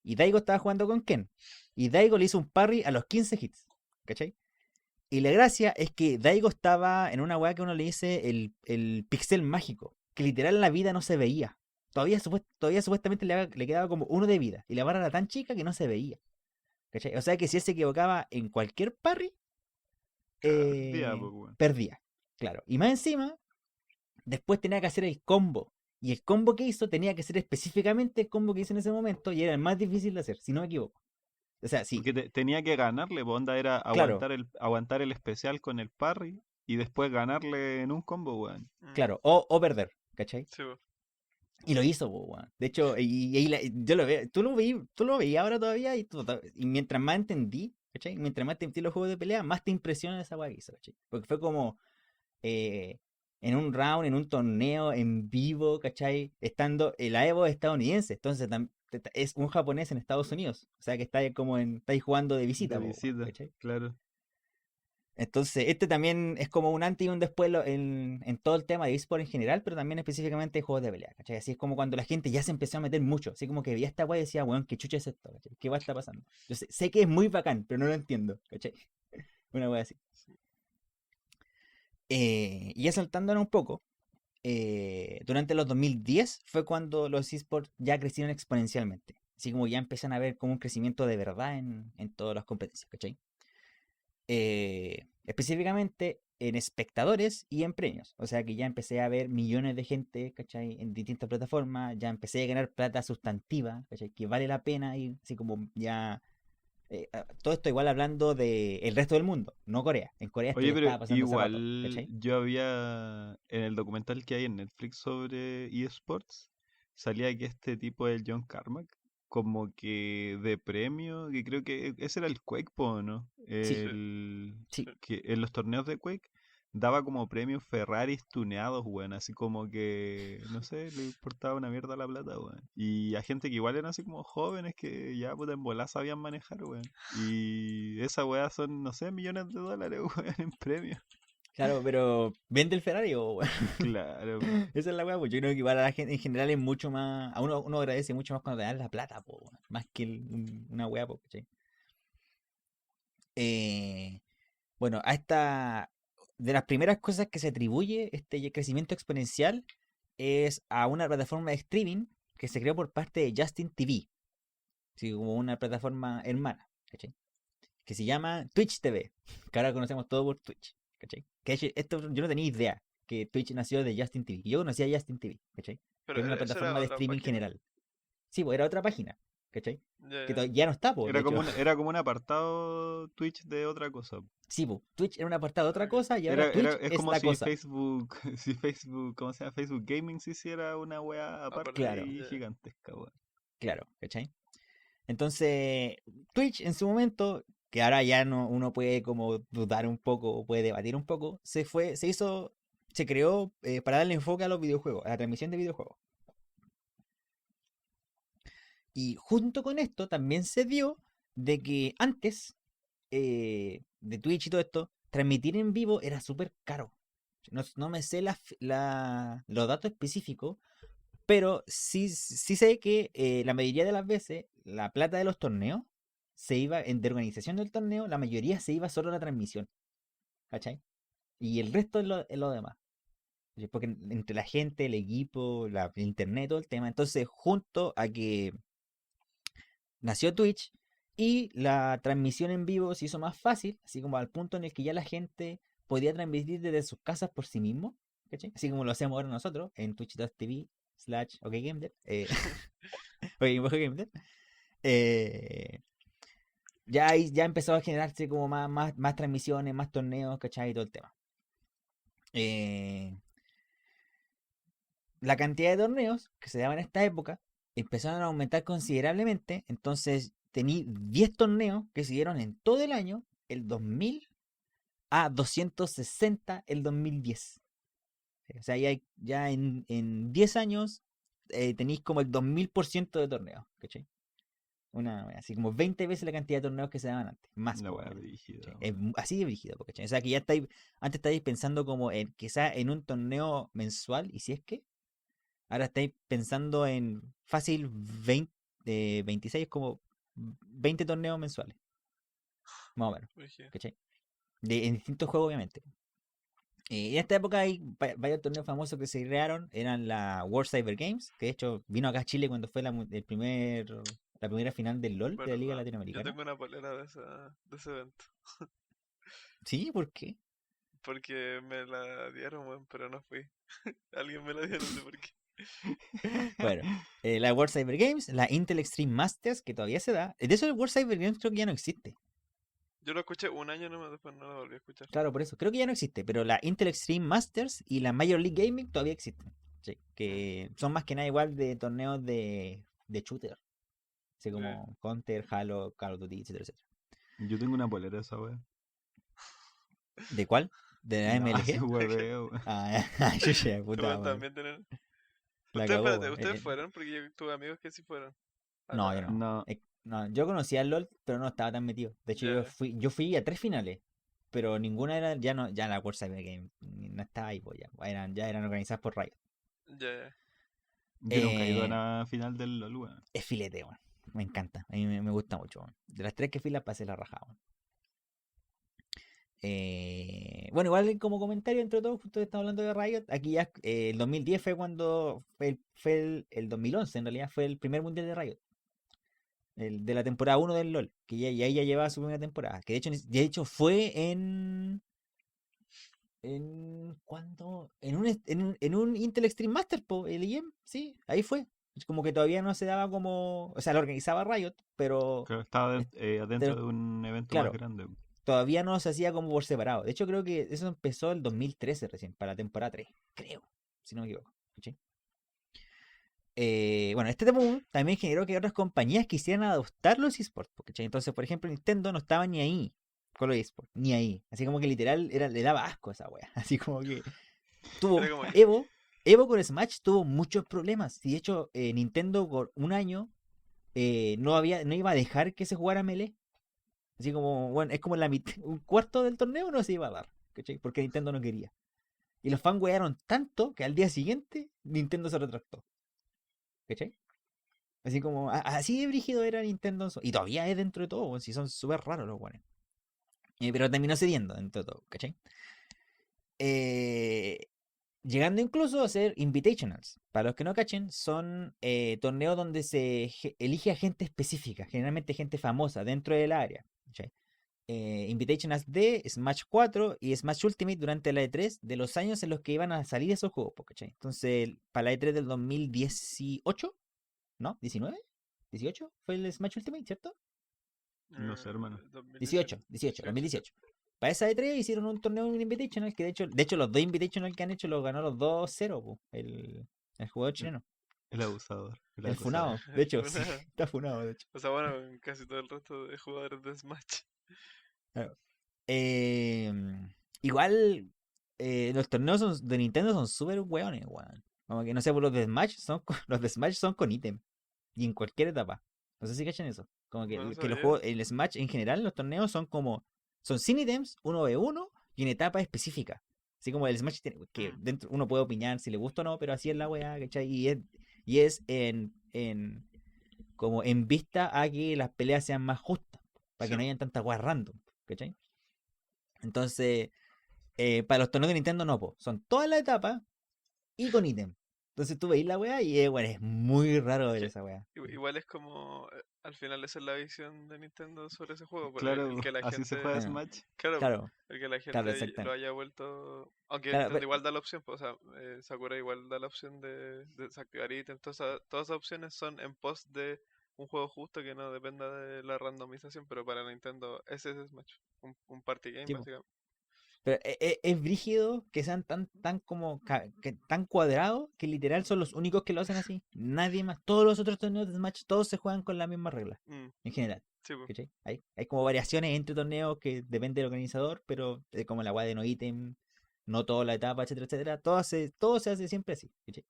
Y Daigo estaba jugando con Ken. Y Daigo le hizo un parry a los 15 hits. ¿Cachai? Y la gracia es que Daigo estaba en una weá que uno le dice el pixel mágico. Que literal en la vida no se veía. Todavía supuestamente le quedaba como uno de vida. Y la barra era tan chica que no se veía. ¿Cachai? O sea que si él se equivocaba en cualquier parry, Perdía, pues, weón. perdía. Claro. Y más encima, después tenía que hacer el combo. Y el combo que hizo tenía que ser específicamente el combo que hizo en ese momento y era el más difícil de hacer, si no me equivoco. O sea, sí, Porque tenía que ganarle, pues, onda era claro, aguantar el especial con el parry y después ganarle en un combo, weón. claro, o perder, ¿cachai? Sí, po. Y lo hizo, po, weón. De hecho, yo lo veo, tú lo veías ahora todavía y mientras más entendí, ¿cachai? Mientras más te entendí los juegos de pelea, más te impresiona esa weá que hizo, ¿cachai? Porque fue como eh, en un round, en un torneo, en vivo, ¿cachai? Estando, la Evo es estadounidense, entonces es un japonés en Estados Unidos. O sea que estáis jugando de De visita, po, weón, visita, ¿cachai? claro. Entonces, este también es como un antes y un después en todo el tema de eSport en general, pero también específicamente de juegos de pelea, ¿cachai? Así es como cuando la gente ya se empezó a meter mucho, así como que veía esta weá y decía, weón, ¿qué chucha es esto? ¿Cachai? ¿Qué weá está pasando? Yo sé que es muy bacán, pero no lo entiendo, ¿cachai? Una weá así. Y ya saltándonos un poco, durante los 2010 fue cuando los eSports ya crecieron exponencialmente. Así como ya empiezan a ver como un crecimiento de verdad en todas las competencias, ¿cachai? Específicamente en espectadores y en premios. O sea que ya empecé a ver millones de gente, ¿cachai? En distintas plataformas, ya empecé a ganar plata sustantiva, ¿cachai? Que vale la pena ir, así como ya... todo esto igual hablando del resto del mundo, no Corea. En Corea esto Oye, ya pero estaba pasando hace rato, igual ¿cachai? yo había, en el documental que hay en Netflix sobre eSports, salía que este tipo, el John Carmack, como que de premio, que creo que ese era el Quake, po, ¿no? Sí, Sí, sí, sí. Que en los torneos de Quake daba como premios Ferraris tuneados, weón, así como que, no sé, le importaba una mierda la plata, weón. Y a gente que igual eran así como jóvenes que ya puta en bola sabían manejar, weón. Y esa weá son, no sé, millones de dólares, weón, en premios. claro, pero vende el Ferrari o Claro, po. esa es la weá, pues yo creo que igual a la gente en general es mucho más, a uno agradece mucho más cuando te dan la plata, po, weón, más que una weá, po, ¿cachai? Eh, Bueno, de las primeras cosas que se atribuye este crecimiento exponencial es a una plataforma de streaming que se creó por parte de Justin TV, así como una plataforma hermana, ¿cachai? que se llama Twitch TV, que ahora conocemos todo por Twitch, ¿cachai? Que de hecho, esto yo no tenía idea que Twitch nació de Justin TV, que yo conocía a Justin TV, ¿cachai? Pero Que era una eso era plataforma de otra streaming página. general. Sí, pues era otra página, ¿cachai? Ya, Que ya. ya no está, pues, de hecho. Era como un apartado Twitch de otra cosa. Sí, pues, Twitch era un apartado de otra Ok. cosa y ahora Twitch Es es como la si cosa. Facebook, si Facebook, ¿cómo se llama? Facebook Gaming se hiciera una wea aparte Claro. y Ya. gigantesca, weón. Claro, ¿cachai? Entonces, Twitch en su momento, que ahora ya no, uno puede como dudar un poco, o puede debatir un poco, se creó para darle enfoque a los videojuegos, a la transmisión de videojuegos. Y junto con esto también se dio de que antes de Twitch y todo esto, transmitir en vivo era súper caro. No me sé los datos específicos, pero sí sé que la mayoría de las veces la plata de los torneos de organización del torneo, la mayoría se iba solo a la transmisión. ¿Cachai? Y el resto es lo demás. Porque entre la gente, el equipo, el internet, todo el tema. Entonces, junto a que nació Twitch y la transmisión en vivo se hizo más fácil, así como al punto en el que ya la gente podía transmitir desde sus casas por sí mismo, ¿cachai? Así como lo hacemos ahora nosotros en twitch.tv/okgamer, okgamer, ya empezó a generarse como más transmisiones, más torneos, ¿cachai? Y todo el tema. La cantidad de torneos que se daban en esta época empezaron a aumentar considerablemente. Entonces, tení 10 torneos que se dieron en todo el año, el 2000, a 260 el 2010. O sea, ya en 10 años tenéis como el 2000% de torneos, ¿cachai? Así como 20 veces la cantidad de torneos que se daban antes. Más, La po, wea ¿cachai? brígida, Es weón. así de brígido, ¿cachai? O sea, que antes estáis pensando como quizá en un torneo mensual, y si es que, ahora estáis pensando en fácil 26, como 20 torneos mensuales. Más o menos. Brígido. ¿Cachai? En distintos juegos, obviamente. En esta época hay varios torneos famosos que se crearon. Eran la World Cyber Games, que de hecho vino acá a Chile cuando fue la primera final del LOL de la Liga ¿Verdad? Yo Latinoamericana. tengo una polera de ese evento. Sí, ¿por qué? Porque me la dieron, weón, pero no fui. Alguien me la dio, no sé por qué. Bueno, la World Cyber Games, la Intel Extreme Masters, que todavía se da. De eso el World Cyber Games creo que ya no existe. Yo lo escuché un año nomás, después no lo volví a escuchar. Claro, por eso. Creo que ya no existe, pero la Intel Extreme Masters y la Major League Gaming todavía existen. Sí, que son más que nada igual de torneos de shooter. Así Sí. como Counter, Halo, Call of Duty, etcétera, etcétera. Yo tengo una polera de esa wea. ¿De cuál? ¿De la No, así MLG? hueveo. Ah, chucha, puta Weón, madre. también tienen... La Ustedes, cagó, espérate, weón. ustedes fueron, porque yo tuve amigos que sí fueron. A No, yo la... no. No, No, yo conocía al LoL, pero no estaba tan metido. De hecho, Ya, yo fui a 3 finales, pero ninguna era, ya la World Cyber Game no estaba ahí, pues ya eran organizadas por Riot. ya. yo nunca he ido a Eh, una final del LoL, weón. es filete, weón. Me encanta, a mí me gusta mucho, weón. De las 3 que fui las pasé la rajada, weón. Bueno, igual como comentario entre todos, justo estamos hablando de Riot, aquí ya el 2010 fue cuando el 2011 en realidad fue el primer mundial de Riot. De la temporada 1 del LOL, que ya ahí ya llevaba su primera temporada, que de hecho fue ¿cuándo? En un Intel Extreme Master, po, el IEM, sí, ahí fue. Es como que todavía no se daba como, o sea, lo organizaba Riot, pero Claro, estaba es- adentro pero, de un evento más claro, grande. todavía no se hacía como por separado. De hecho, creo que eso empezó el 2013 recién, para la temporada 3, creo, si no me equivoco. ¿Cachai? Bueno, este tema también generó que otras compañías quisieran adoptar los esports, ¿cachai? Entonces, por ejemplo, Nintendo no estaba ni ahí con los esports, ni ahí. Así como que literal le daba asco a esa wea. Así como que Era tuvo como... Evo con Smash tuvo muchos problemas. Y de hecho, Nintendo por un año no iba a dejar que se jugara Melee. Así como, bueno, es como un cuarto del torneo no se iba a dar, ¿cachai? Porque Nintendo no quería. Y los fans wearon tanto que al día siguiente Nintendo se retractó, ¿cachai? Así como, así de brígido era Nintendo. Y todavía es dentro de todo, weón, si son súper raros los guanes. Pero terminó cediendo dentro de todo, ¿cachai? Eh, Llegando incluso a ser invitationals. Para los que no cachen, son torneos donde se elige a gente específica, generalmente gente famosa dentro del área, ¿cachai? Invitationals de Smash 4 y Smash Ultimate durante la E3 de los años en los que iban a salir esos juegos, po, ¿cachai? Entonces, para la E3 del 2018, ¿no? ¿19? ¿18? ¿Fue el Smash Ultimate, cierto? No sé, hermano. 18, 2018. Para esa E3 hicieron un torneo en Invitational que de hecho los dos Invitational que han hecho los ganó los 2-0, po, el jugador chileno. El abusador. El funado, de hecho, sí, Funado. está funado, de hecho. O sea, bueno, en casi todo el resto de jugadores de Smash. Claro. Igual, los torneos de Nintendo son súper hueones, weón. Como que no sé, por los de Smash los de Smash son con ítem. Y en cualquier etapa. No sé si cachan eso. Como que, No que los sabía. juegos, el Smash en general, los torneos son como. Son sin ítems, 1v1 y en etapa específica. Así como el Smash que dentro uno puede opinar si le gusta o no, pero así es la weá, ¿cachai? Y es como en vista a que las peleas sean más justas. Para Sí. que no hayan tantas weas random, ¿cachai? Entonces, para los torneos de Nintendo no, po. Son todas las etapas y con ítem. Entonces tú veis la wea y bueno, es muy raro ver Que esa wea. Igual es como, al final esa es la visión de Nintendo sobre ese juego, pues, Claro, el que la así se gente, juega Bueno, Smash. claro, claro, el que la claro, gente lo exactamente. haya vuelto, aunque Claro, Nintendo igual da la opción, pues, o sea, Sakura igual da la opción de desactivar ítems, todas esas opciones son en pos de un juego justo que no dependa de la randomización, pero para Nintendo ese es Smash, un party game sí, po. básicamente. Pero es brígido que sean tan como que tan cuadrados que literal son los únicos que lo hacen así. Nadie más. Todos los otros torneos de Smash, todos se juegan con la misma regla. Mm, En general. sí, pues. ¿Cachai? Hay como variaciones entre torneos que depende del organizador, pero como la weá de no ítem, no toda la etapa, etcétera, etcétera. Todo se hace siempre así. ¿Cachai?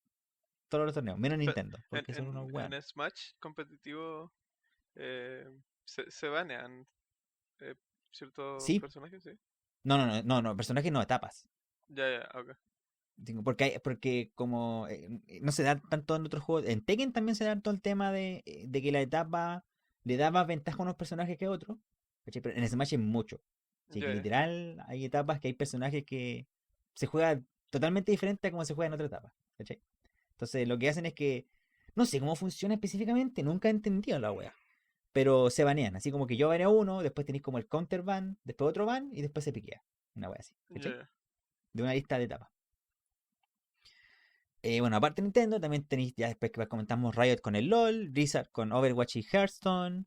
Todos los torneos, menos Nintendo, En, porque son unos weones. en Smash competitivo se banean eh, ciertos Sí, personajes, sí. no, personajes no, etapas. Ya, ok. Digo, porque como no se da tanto en otros juegos, en Tekken también se da todo el tema de que la etapa le da más ventaja a unos personajes que a otros. ¿Cachai? Pero en Smash es mucho. Así que Ya. literal hay etapas que hay personajes que se juega totalmente diferente a como se juega en otra etapa. ¿Cachai? Entonces lo que hacen es que no sé cómo funciona específicamente, nunca he entendido la wea. Pero se banean, así como que yo baneo uno, después tenéis como el counter ban, después otro ban y después se piquea. Una wea así. ¿Cachai? Ya. De una lista de etapas. Bueno, aparte de Nintendo, también tenéis, ya después que comentamos Riot con el LOL, Blizzard con Overwatch y Hearthstone,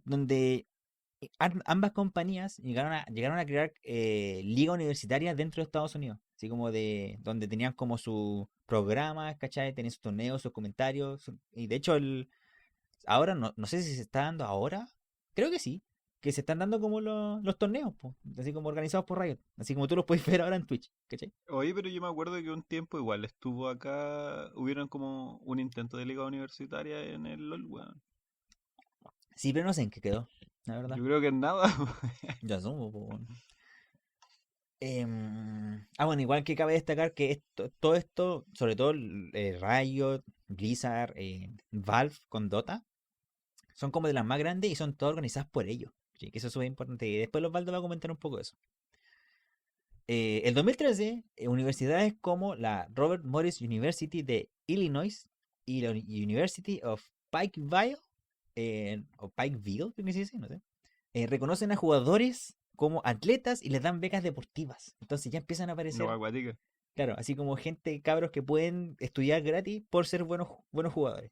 donde ambas compañías llegaron a crear ligas universitarias dentro de Estados Unidos, así como de donde tenían como sus programas, ¿cachai? Tenían sus torneos, sus comentarios, y de hecho ahora no sé si se está dando ahora, creo que sí, que se están dando como los torneos, po, así como organizados por Riot, así como tú los puedes ver ahora en Twitch, ¿cachai? Oye, pero yo me acuerdo que un tiempo igual estuvo acá, hubieron como un intento de liga universitaria en el LOL, weón. Sí, pero no sé en qué quedó, la verdad. Yo creo que en nada. Ya somos, po, weón. Bueno, igual que cabe destacar que todo esto, sobre todo Riot, Blizzard, Valve con Dota, son como de las más grandes y son todas organizadas por ellos. ¿Sí? Que eso es súper importante. Y después los Valdo va a comentar un poco de eso. El 2013, universidades como la Robert Morris University de Illinois y la University of Pikeville, o Pikeville, creo que se dice, no sé, reconocen a jugadores como atletas y les dan becas deportivas. Entonces ya empiezan a No, aparecer, acuática. claro, así como gente, cabros que pueden estudiar gratis por ser buenos jugadores.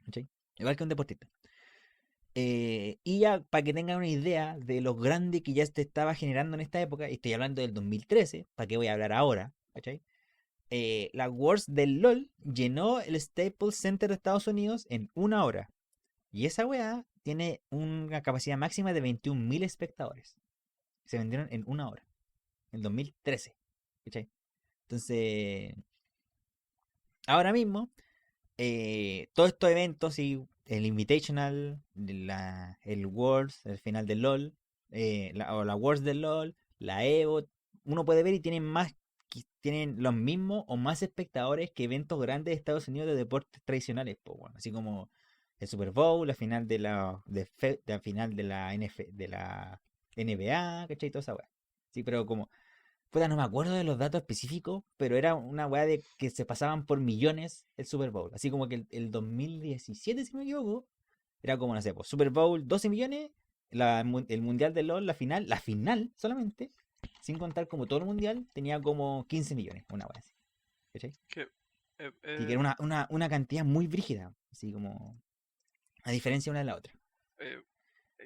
¿Cachai? Igual que un deportista. Y ya para que tengan una idea de lo grande que ya se estaba generando en esta época, y estoy hablando del 2013, ¿para qué voy a hablar ahora? ¿Cachai? La Worlds del LOL llenó el Staples Center de Estados Unidos en una hora. Y esa weá tiene una capacidad máxima de 21.000 espectadores. Se vendieron en una hora. En 2013. ¿Cachai? Entonces, ahora mismo, todos estos eventos y el Invitational, el Worlds, el final del LOL, o la Worlds del LOL, la Evo, uno puede ver y tienen los mismos o más espectadores que eventos grandes de Estados Unidos de deportes tradicionales, po, bueno, así como el Super Bowl, la final la final de la de la NBA, ¿cachai? Toda esa weá. Sí, pero como puta, no me acuerdo de los datos específicos, pero era una weá de que se pasaban por millones el Super Bowl. Así como que el 2017, si no me equivoco, era como, no sé, pues, Super Bowl 12 millones, el mundial de LOL, la final solamente, sin contar como todo el mundial, tenía como 15 millones, una wea así. ¿Cachai? Que, eh, Así que eh, era una cantidad muy brígida, así como a diferencia una de la otra. eh,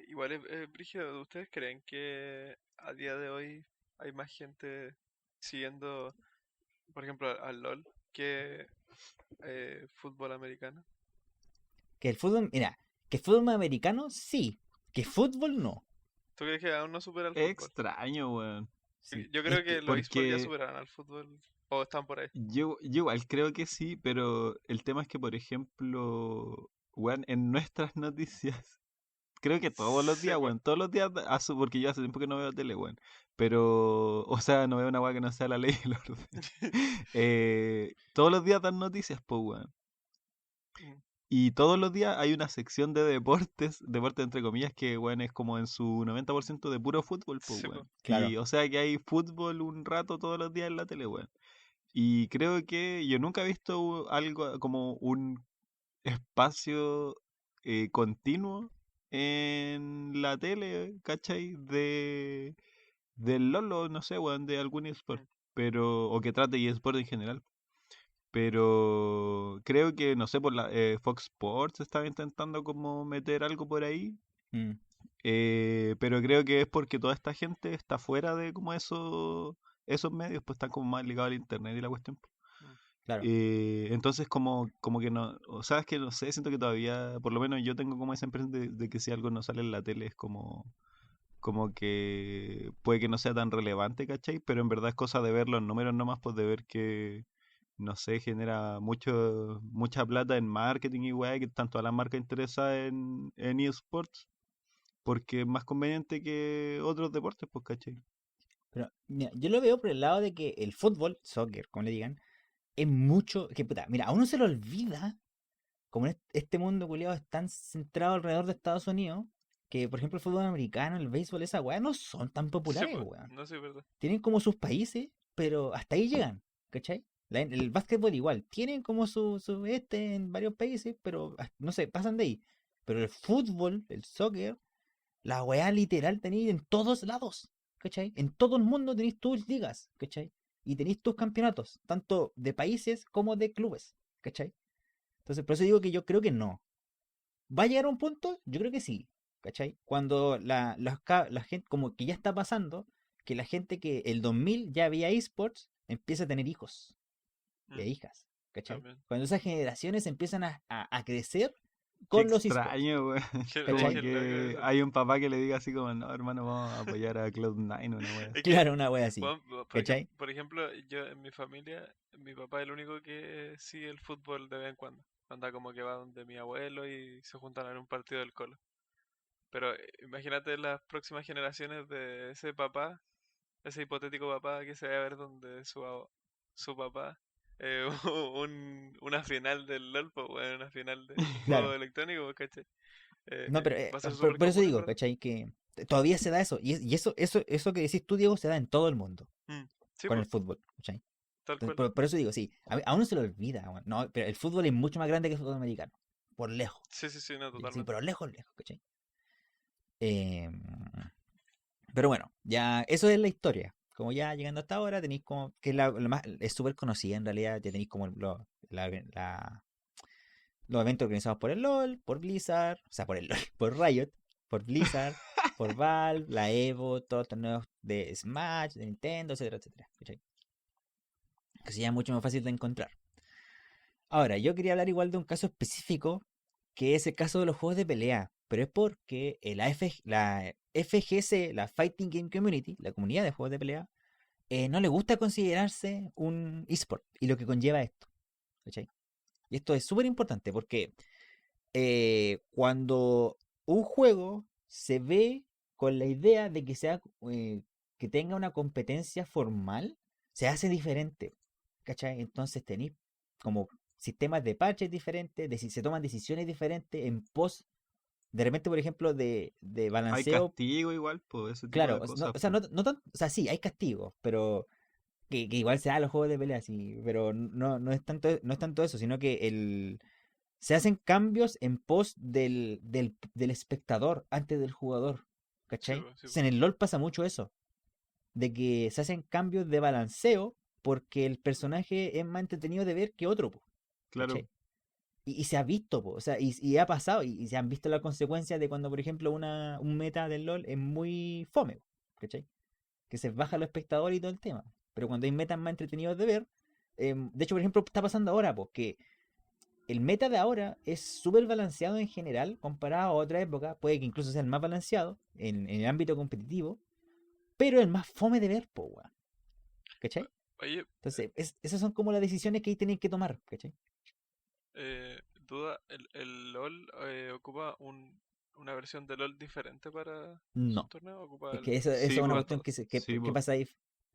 igual es brígido. ¿Ustedes creen que a día de hoy hay más gente siguiendo, por ejemplo, al LOL que fútbol americano? Que el fútbol, mira, que fútbol americano sí, que fútbol no. ¿Tú crees que aún no supera el Es fútbol? extraño, weón. Sí, Yo es creo que que, los esports ya Porque superarán al fútbol o están por ahí. yo igual creo que sí, pero el tema es que, por ejemplo, weón, en nuestras noticias, creo que todos los Sí, días, pues. weón, todos los días, porque yo hace tiempo que no veo tele, weón. Pero, o sea, no veo una weá que no sea la ley y el orden. Todos los días dan noticias, pues, weón. Mm, Y todos los días hay una sección de deportes entre comillas, que, weón, es como en su 90% de puro fútbol, pues, sí, pues. weón. claro, Y, o sea, que hay fútbol un rato todos los días en la tele, weón. Y creo que yo nunca he visto algo como un espacio continuo en la tele, ¿cachai? Del Lolo, no sé, weón, de algún eSport, Mm. pero, o que trate eSport en general. Pero creo que, no sé, por Fox Sports estaba intentando como meter algo por ahí. mm, Pero creo que es porque toda esta gente está fuera de como esos medios, pues están como más ligados al internet y la cuestión. Mm. claro. Entonces como que no, o sea, es que no sé, siento que todavía, por lo menos yo tengo como esa impresión de que si algo no sale en la tele es como que puede que no sea tan relevante, ¿cachai? Pero en verdad es cosa de ver los números nomás, pues de ver que, no sé, genera mucha plata en marketing y weá, que tanto a las marcas interesadas en eSports, porque es más conveniente que otros deportes, pues, ¿cachai? Pero mira, yo lo veo por el lado de que el fútbol, soccer, como le digan, es mucho. Que puta, mira, a uno se le olvida, como este mundo culiado es tan centrado alrededor de Estados Unidos, que por ejemplo el fútbol americano, el béisbol, esa weá, no son tan Sí, populares, pues. weón. No sé, ¿verdad? Tienen como sus países, pero hasta ahí llegan, ¿cachai? El básquetbol igual, tienen como su en varios países, pero no sé, pasan de ahí. Pero el fútbol, el soccer, la weá literal tenéis en todos lados, ¿cachai? En todo el mundo tenéis tus ligas, ¿cachai? Y tenéis tus campeonatos, tanto de países como de clubes, ¿cachai? Entonces, por eso digo que yo creo que no. ¿Va a llegar a un punto? Yo creo que sí, ¿cachai? Cuando la gente, como que ya está pasando, que la gente que el 2000 ya veía esports, empieza a tener hijos y Mm, hijas, ¿cachai? también. Cuando esas generaciones empiezan a crecer Qué con los esports, extraño, weón. Como Qué ¿cachai? loco que eso. hay un papá que le diga así como, no, hermano, vamos a apoyar a Cloud9 o una wea Es así. que, Claro, una wea así, bueno, ¿cachai? por ejemplo, yo en mi familia, mi papá es el único que sigue el fútbol de vez en cuando. Anda como que va donde mi abuelo y se juntan en un partido del Colo. Pero imagínate las próximas generaciones de ese papá, ese hipotético papá que se va a ver donde su papá, una final del LOL, pues, bueno, una final de un juego Claro. electrónico, pues, ¿cachai? No, pero Va a ser por, súper por eso común en digo, verdad. ¿cachai? Que todavía se da eso. Y eso que decís tú, Diego, se da en todo el mundo Mm, sí, con pues, el fútbol, ¿cachai? tal Entonces, cual. por eso digo, sí, a uno se lo olvida, weón. No, pero el fútbol es mucho más grande que el fútbol americano, por lejos. Sí, sí, sí, no, ¿Cachai? Sí, totalmente. pero lejos, lejos, ¿cachai? Em, pero bueno, ya eso es la historia. Como ya llegando hasta ahora, tenéis como que lo más, es súper conocida en realidad, ya tenéis como los eventos organizados por el LOL, por Blizzard, o sea, por el LOL, por Riot, por Blizzard, por Valve, la Evo, todos los torneos de Smash, de Nintendo, etcétera, etcétera. ¿Cachai? Que sería mucho más fácil de encontrar. Ahora, yo quería hablar igual de un caso específico, que es el caso de los juegos de pelea, pero es porque la FGC, la Fighting Game Community, la comunidad de juegos de pelea, no le gusta considerarse un eSport y lo que conlleva esto. ¿Cachai? Y esto es súper importante porque cuando un juego se ve con la idea de que que tenga una competencia formal, se hace diferente. ¿Cachai? Entonces tenéis como sistemas de parches diferentes, se toman decisiones diferentes en pos, de repente, por ejemplo, de Hay balanceo. castigo igual, pues, ese tipo Claro, de cosas, o sea, pues. o sea, sí, hay castigos, pero que igual se da en los juegos de pelea, sí, pero no es tanto eso, sino que se hacen cambios en pos del espectador antes del jugador. ¿cachai? po, sí, Entonces, po. en el LoL pasa mucho eso, de que se hacen cambios de balanceo porque el personaje es más entretenido de ver que otro, po, Claro, ¿cachai? Y se ha visto, po, o sea, y ha pasado, y se han visto las consecuencias de cuando, por ejemplo, un meta del LoL es muy fome, ¿cachai? Que se baja los espectadores y todo el tema. Pero cuando hay metas más entretenidos de ver, de hecho, por ejemplo, está pasando ahora, porque el meta de ahora es súper balanceado en general, comparado a otra época, puede que incluso sea el más balanceado en el ámbito competitivo, pero el más fome de ver, po, weón. ¿Cachai? Oye, Entonces, esas son como las decisiones que ahí tienen que tomar, ¿cachai? duda, ¿el LOL ocupa una versión de LOL diferente para sus No. torneos? ¿Ocupa Es que eso sí, es una pues, cuestión todos? que sí, pues. pasa ahí.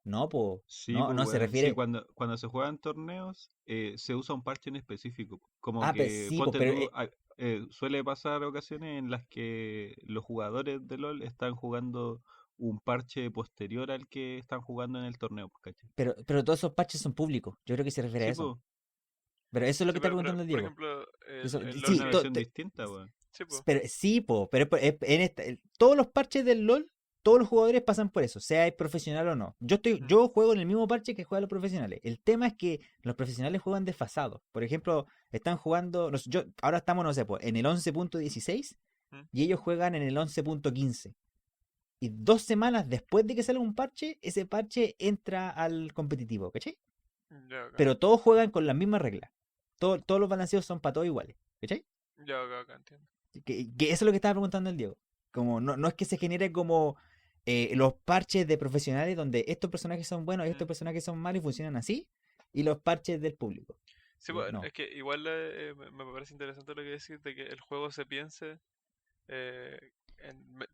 No, po. Sí, No, pues, no se weón. Sí, refiere. cuando se juegan torneos, se usa un parche en específico. Como Ah, pues que, sí, pues, ponte pero tú, suele pasar ocasiones en las que los jugadores de LOL están jugando un parche posterior al que están jugando en el torneo, pues, ¿cachai? pero todos esos patches son públicos. Yo creo que se refiere a Sí, eso. pues, Pero eso es lo que Sí, está preguntando el por Diego. ejemplo, el es LOL Sí, una versión distinta, weón. sí, po. pero sí, po, pero todos los parches del LoL, todos los jugadores pasan por eso, sea el profesional o no. Mm, Yo juego en el mismo parche que juegan los profesionales. El tema es que los profesionales juegan desfasados. Por ejemplo, están jugando, ahora estamos, no sé, pues, en el 11.16 mm, y ellos juegan en el 11.15. Y 2 semanas después de que salga un parche, ese parche entra al competitivo, ¿cachai? ya acá. Pero todos juegan con las mismas reglas. Todos los balanceos son para todos iguales, ¿cachai? Ya acá, entiendo. Que eso es lo que estaba preguntando el Diego. Como no es que se genere como los parches de profesionales donde estos personajes son buenos y Mm. estos personajes son malos y funcionan así, y los parches del público. Sí, pues, No. es que igual me parece interesante lo que decís de que el juego se piense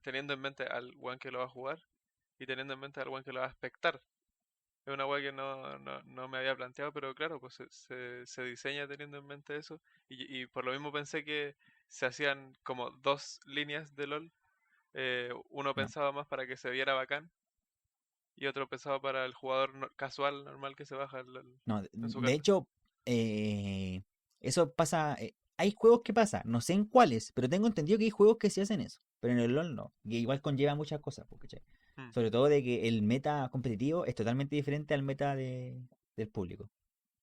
teniendo en mente al one que lo va a jugar y teniendo en mente al one que lo va a espectar. Es una weá que no me había planteado, pero claro, pues se diseña teniendo en mente eso. Y por lo mismo pensé que se hacían como dos líneas de LOL. Uno No. pensaba más para que se viera bacán y otro pensaba para el jugador casual, normal que se baja el LOL No, en su de casa. hecho, eso pasa. Hay juegos que pasa, no sé en cuáles, pero tengo entendido que hay juegos que sí hacen eso. Pero en el LoL no. Y igual conlleva muchas cosas, ¿cachai? Mm, Sobre todo de que el meta competitivo es totalmente diferente al meta del público.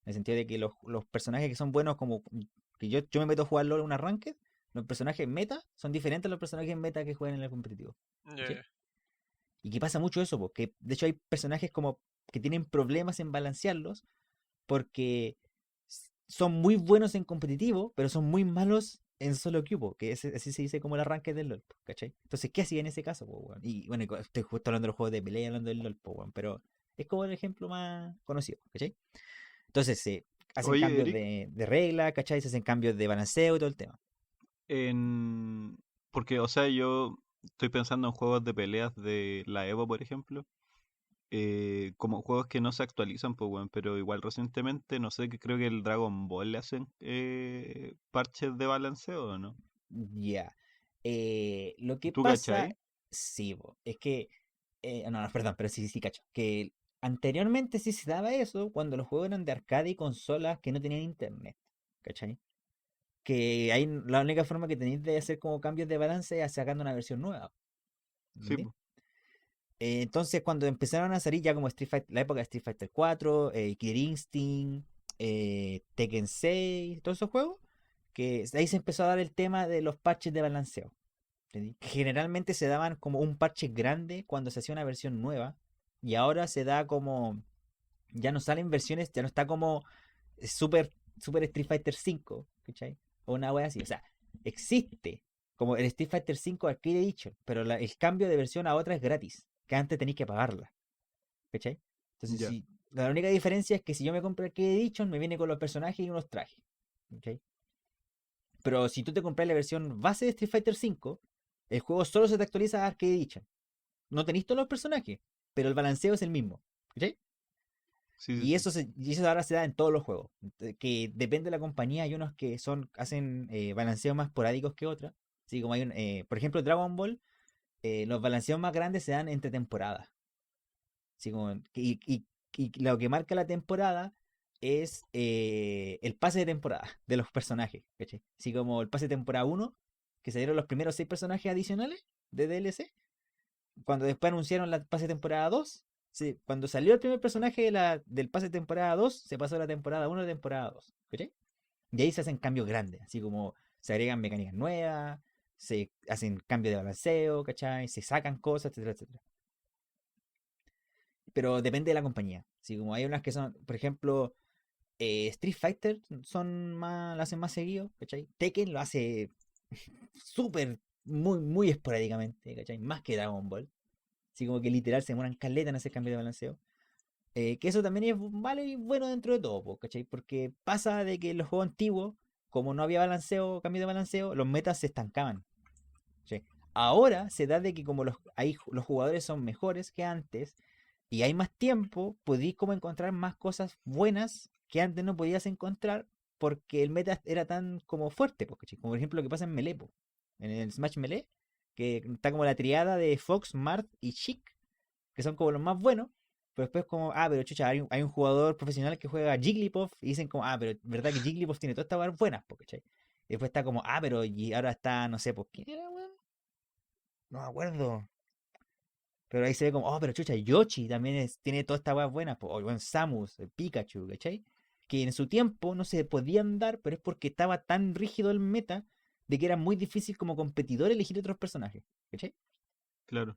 En el sentido de que los personajes que son buenos, como que yo me meto a jugar LoL en una ranked, los personajes meta son diferentes a los personajes meta que juegan en el competitivo. ya, ¿Cachai? ya. Y que pasa mucho eso, porque de hecho hay personajes como que tienen problemas en balancearlos porque son muy buenos en competitivo, pero son muy malos en solo queue, que así se dice como el arranque del LoL, ¿cachai? Entonces, ¿qué hacía en ese caso, po, weón? Y bueno, estoy justo hablando de los juegos de pelea y hablando del LoL, po, weón, pero es como el ejemplo más conocido, ¿cachai? Entonces se hacen Oye, cambios Eric, de regla, ¿cachai? Se hacen cambios de balanceo y todo el tema. en... porque, o sea, yo estoy pensando en juegos de peleas de la Evo, por ejemplo, como juegos que no se actualizan, pues, weón, pero igual recientemente, no sé, que creo que el Dragon Ball le hacen parches de balanceo, ¿o no? Ya. Lo que ¿Tú pasa, cachai? sí, es que, no, perdón, pero sí, cacho, que anteriormente sí se daba eso cuando los juegos eran de arcade y consolas que no tenían internet, ¿cachai? Que ahí la única forma que tenéis de hacer como cambios de balance es sacando una versión nueva, Sí, ¿entendí? po. Entonces cuando empezaron a salir ya como Street Fighter, la época de Street Fighter 4, Killer Instinct, Tekken 6, todos esos juegos, que ahí se empezó a dar el tema de los parches de balanceo. ¿Entendí? Que generalmente se daban como un parche grande cuando se hacía una versión nueva y ahora se da como, ya no salen versiones, ya no está como Super, Super Street Fighter 5, ¿cachai? O una wea así, o sea, existe como el Street Fighter 5 Arcade Edition, pero el cambio de versión a otra es gratis, que antes tenéis que pagarla, ¿cachai? Entonces, Ya. si, la única diferencia es que si yo me compro el Arcade Edition, me viene con los personajes y unos trajes, ¿cachai? Pero si tú te compras la versión base de Street Fighter 5, el juego solo se te actualiza a Arcade Edition. No tenéis todos los personajes, pero el balanceo es el mismo. ¿Cachai? Sí, sí, Y sí. eso ahora se da en todos los juegos. Que depende de la compañía, hay unos que hacen balanceos más esporádicos que otros. Así como por ejemplo, Dragon Ball, los balanceos más grandes se dan entre temporadas. Así como, y lo que marca la temporada es el pase de temporada de los personajes. ¿Cachai? Así como el pase de temporada 1, que se dieron los primeros 6 personajes adicionales de DLC. cuando después anunciaron la pase de temporada 2, cuando salió el primer personaje del pase de temporada 2, se pasó a la temporada 1 a la temporada 2. ¿Cachai? Y ahí se hacen cambios grandes, así como se agregan mecánicas nuevas, se hacen cambios de balanceo, ¿cachai? Se sacan cosas, etcétera, etcétera. Pero depende de la compañía. Así como hay unas que son, por ejemplo, Street Fighter lo hacen más seguido, ¿cachai? Tekken lo hace súper, muy esporádicamente, ¿cachai? Más que Dragon Ball. Así como que literal se demoran caleta en hacer cambio de balanceo. Que eso también es malo y bueno dentro de todo, ¿cachai? Porque pasa de que en los juegos antiguos, como no había balanceo, cambio de balanceo, los metas se estancaban. ¿Cachai? Ahora se da de que como los jugadores son mejores que antes y hay más tiempo, podéis como encontrar más cosas buenas que antes no podías encontrar porque el meta era tan como fuerte, ¿cachai? Como por ejemplo lo que pasa en Melee, en el Smash Melee, que está como la triada de Fox, Marth y Chic, que son como los más buenos, pero después como, pero chucha, hay un jugador profesional que juega Jigglypuff y dicen como, pero verdad que Jigglypuff tiene todas estas weas buenas, ¿cachai? Y después está como, pero y ahora está, no sé, pues, ¿quién era, weón? No me acuerdo. Pero ahí se ve como, pero chucha, Yoshi también tiene todas estas weas buenas, pues, o bueno, Samus, Pikachu, ¿cachai? Que en su tiempo no se podían dar, pero es porque estaba tan rígido el meta de que era muy difícil como competidor elegir otros personajes, ¿cachai? Claro.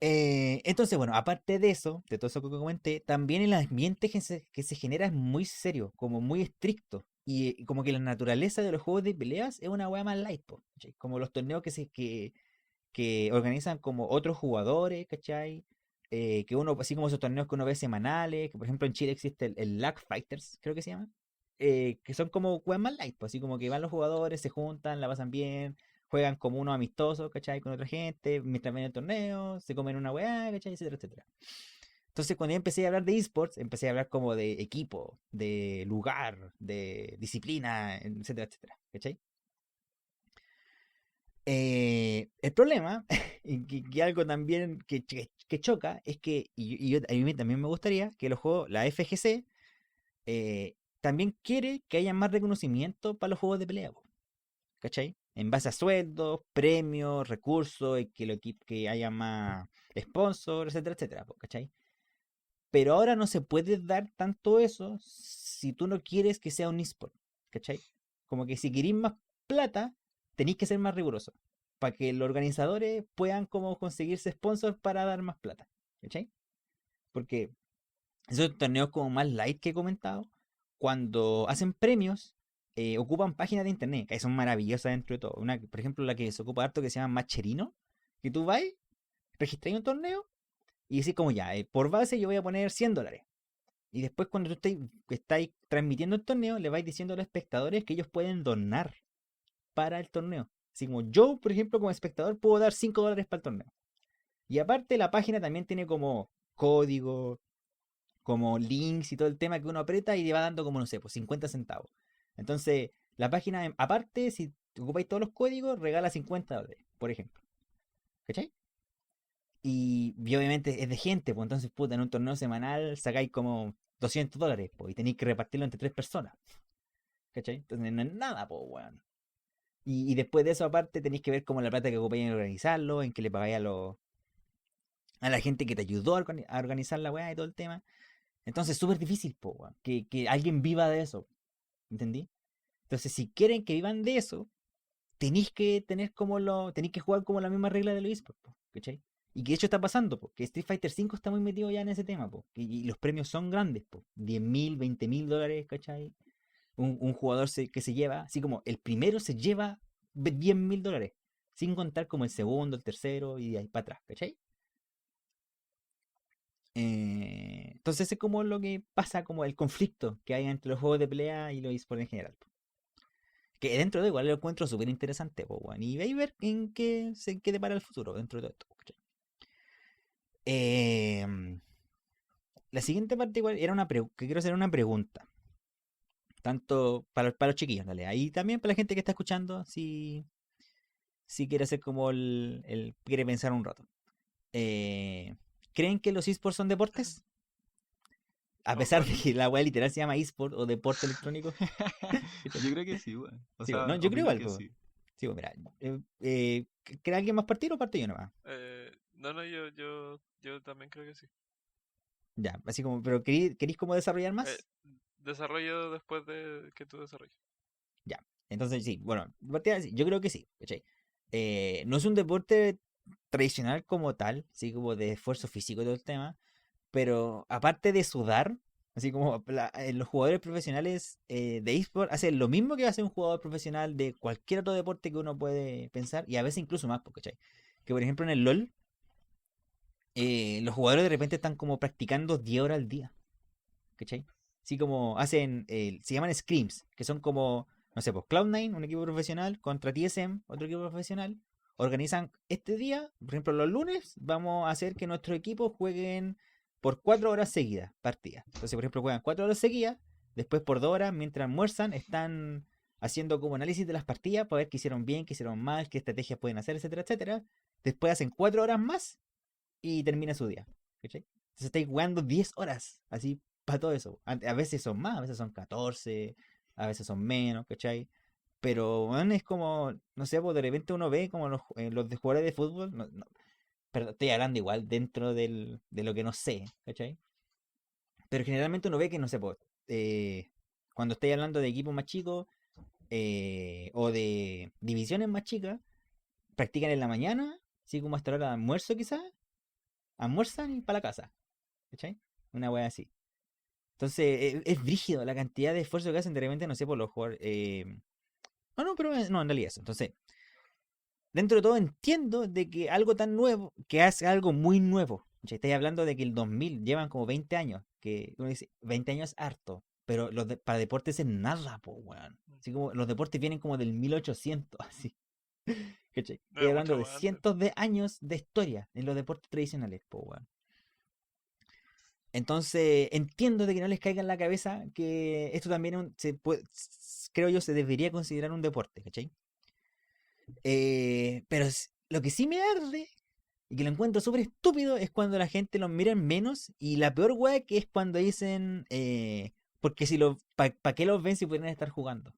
Entonces, bueno, aparte de eso, de todo eso que comenté, también el ambiente que se genera es muy serio, como muy estricto. Y como que la naturaleza de los juegos de peleas es una wea más light, ¿cachai? Como los torneos que organizan como otros jugadores, ¿cachai? Que uno, así como esos torneos que uno ve semanales, que por ejemplo en Chile existe el Lag Fighters, creo que se llama, que son como weas más light, así como que van los jugadores, se juntan, la pasan bien, juegan como unos amistosos, ¿cachai? Con otra gente, mientras ven el torneo, se comen una weá, ¿cachai? Etcétera, etcétera. Entonces, cuando yo empecé a hablar de esports, empecé a hablar como de equipo, de lugar, de disciplina, etcétera, etcétera, ¿cachai? El problema, y que algo también que choca, es que, a mí también me gustaría que los juegos, la FGC, también quiere que haya más reconocimiento para los juegos de pelea, ¿cachai? En base a sueldos, premios, recursos, y que haya más sponsors, etcétera, etcétera, ¿cachai? Pero ahora no se puede dar tanto eso si tú no quieres que sea un eSport, ¿cachai? Como que si queréis más plata, tenéis que ser más rigurosos, para que los organizadores puedan como conseguirse sponsors para dar más plata, ¿cachai? Porque esos torneos como más light que he comentado, cuando hacen premios, ocupan páginas de internet, que son maravillosas dentro de todo. Por ejemplo, la que se ocupa harto que se llama Matcherino, que tú vas, registras un torneo y decís como ya, por base yo voy a poner $100. Y después cuando tú estáis transmitiendo el torneo, le vais diciendo a los espectadores que ellos pueden donar para el torneo. Así como yo, por ejemplo, como espectador, puedo dar $5 para el torneo. Y aparte la página también tiene como código, como links y todo el tema que uno aprieta y le va dando como, no sé, pues 50 centavos. Entonces, la página, aparte, si ocupáis todos los códigos, regala $50, por ejemplo. ¿Cachai? Y obviamente es de gente, pues entonces, puta, en un torneo semanal sacáis como $200, pues, y tenéis que repartirlo entre 3 personas. ¿Cachai? Entonces no es nada, pues, weón. Y después de eso, aparte, tenéis que ver como la plata que ocupáis en organizarlo, en que le pagáis a la gente que te ayudó a organizar la weá y todo el tema. Entonces es súper difícil, po, weón, que alguien viva de eso. ¿Entendí? Entonces, si quieren que vivan de eso, tenéis que tenéis que jugar como la misma regla de los esports, po, ¿cachai? Y que de hecho está pasando, que Street Fighter 5 está muy metido ya en ese tema, y los premios son grandes, 10.000, $20.000, ¿cachai? Un jugador que se lleva, así como el primero se lleva $10.000, sin contar como el segundo, el tercero y de ahí para atrás, ¿cachai? Entonces es como lo que pasa, como el conflicto que hay entre los juegos de pelea y los esports en general. Que dentro de igual lo encuentro súper interesante, y veis ver en qué depara el futuro dentro de todo esto. ¿Cachai? La siguiente parte igual era que quiero hacer una pregunta. Tanto para los chiquillos, dale. Ahí también para la gente que está escuchando, si quiere hacer como quiere pensar un rato. ¿Creen que los esports son deportes? A pesar de que la web literal se llama eSport o deporte electrónico. Yo creo que sí, weón. O Sí, sea, no, yo creo opino que algo. sí. Sí, pues mira, ¿quiere alguien más partir o parte yo nomás? No, yo también creo que sí. Ya, así como, pero ¿queréis como desarrollar Eh, más? desarrollo después de que tú desarrolles. Ya. Entonces, sí, bueno, de partida, sí, yo creo que sí, ¿cachai? No es un deporte tradicional como tal, así como de esfuerzo físico y todo el tema, pero aparte de sudar, así como los jugadores profesionales de eSport hacen lo mismo que hace un jugador profesional de cualquier otro deporte que uno puede pensar, y a veces incluso más, ¿cachai? Que por ejemplo en el LOL, los jugadores de repente están como practicando 10 horas al día, ¿cachai? Así como hacen, se llaman scrims, que son como, no sé, pues Cloud9, un equipo profesional, contra TSM, otro equipo profesional. Organizan este día, por ejemplo, los lunes, vamos a hacer que nuestros equipos jueguen por 4 horas seguidas, partidas. Entonces, por ejemplo, juegan 4 horas seguidas, después por 2 horas, mientras almuerzan, están haciendo como análisis de las partidas para ver qué hicieron bien, qué hicieron mal, qué estrategias pueden hacer, etcétera, etcétera. Después hacen 4 horas más y termina su día. ¿Cachai? Entonces estáis jugando 10 horas, así, para todo eso. A veces son más, a veces son 14, a veces son menos, ¿cachai? Pero, bueno, es como, no sé, pues de repente uno ve como los de jugadores de fútbol, pero estoy hablando igual dentro de lo que no sé, ¿cachai? Pero generalmente uno ve que, no sé, pues, cuando estoy hablando de equipos más chicos o de divisiones más chicas, practican en la mañana, así como hasta la hora de almuerzo quizás, almuerzan y para la casa, ¿cachai? Una wea así. Entonces, es brígido la cantidad de esfuerzo que hacen de repente, no sé, por los jugadores. No, pero no, en realidad eso. Entonces, dentro de todo entiendo de que algo tan nuevo, que hace algo muy nuevo. Ya estáis hablando de que el 2000 llevan como 20 años, que uno dice, 20 años es harto, pero para deportes es nada, po, weón. Así como los deportes vienen como del 1800, así. ¿Cachai? Estoy hablando Mucho de más antes. cientos de años de historia en los deportes tradicionales, po, weón. Entonces, entiendo de que no les caiga en la cabeza que esto también creo yo, se debería considerar un deporte, ¿cachai? Pero lo que sí me arde y que lo encuentro súper estúpido es cuando la gente los mira en menos y la peor weá que es cuando dicen, porque si ¿para qué los ven si pueden estar jugando?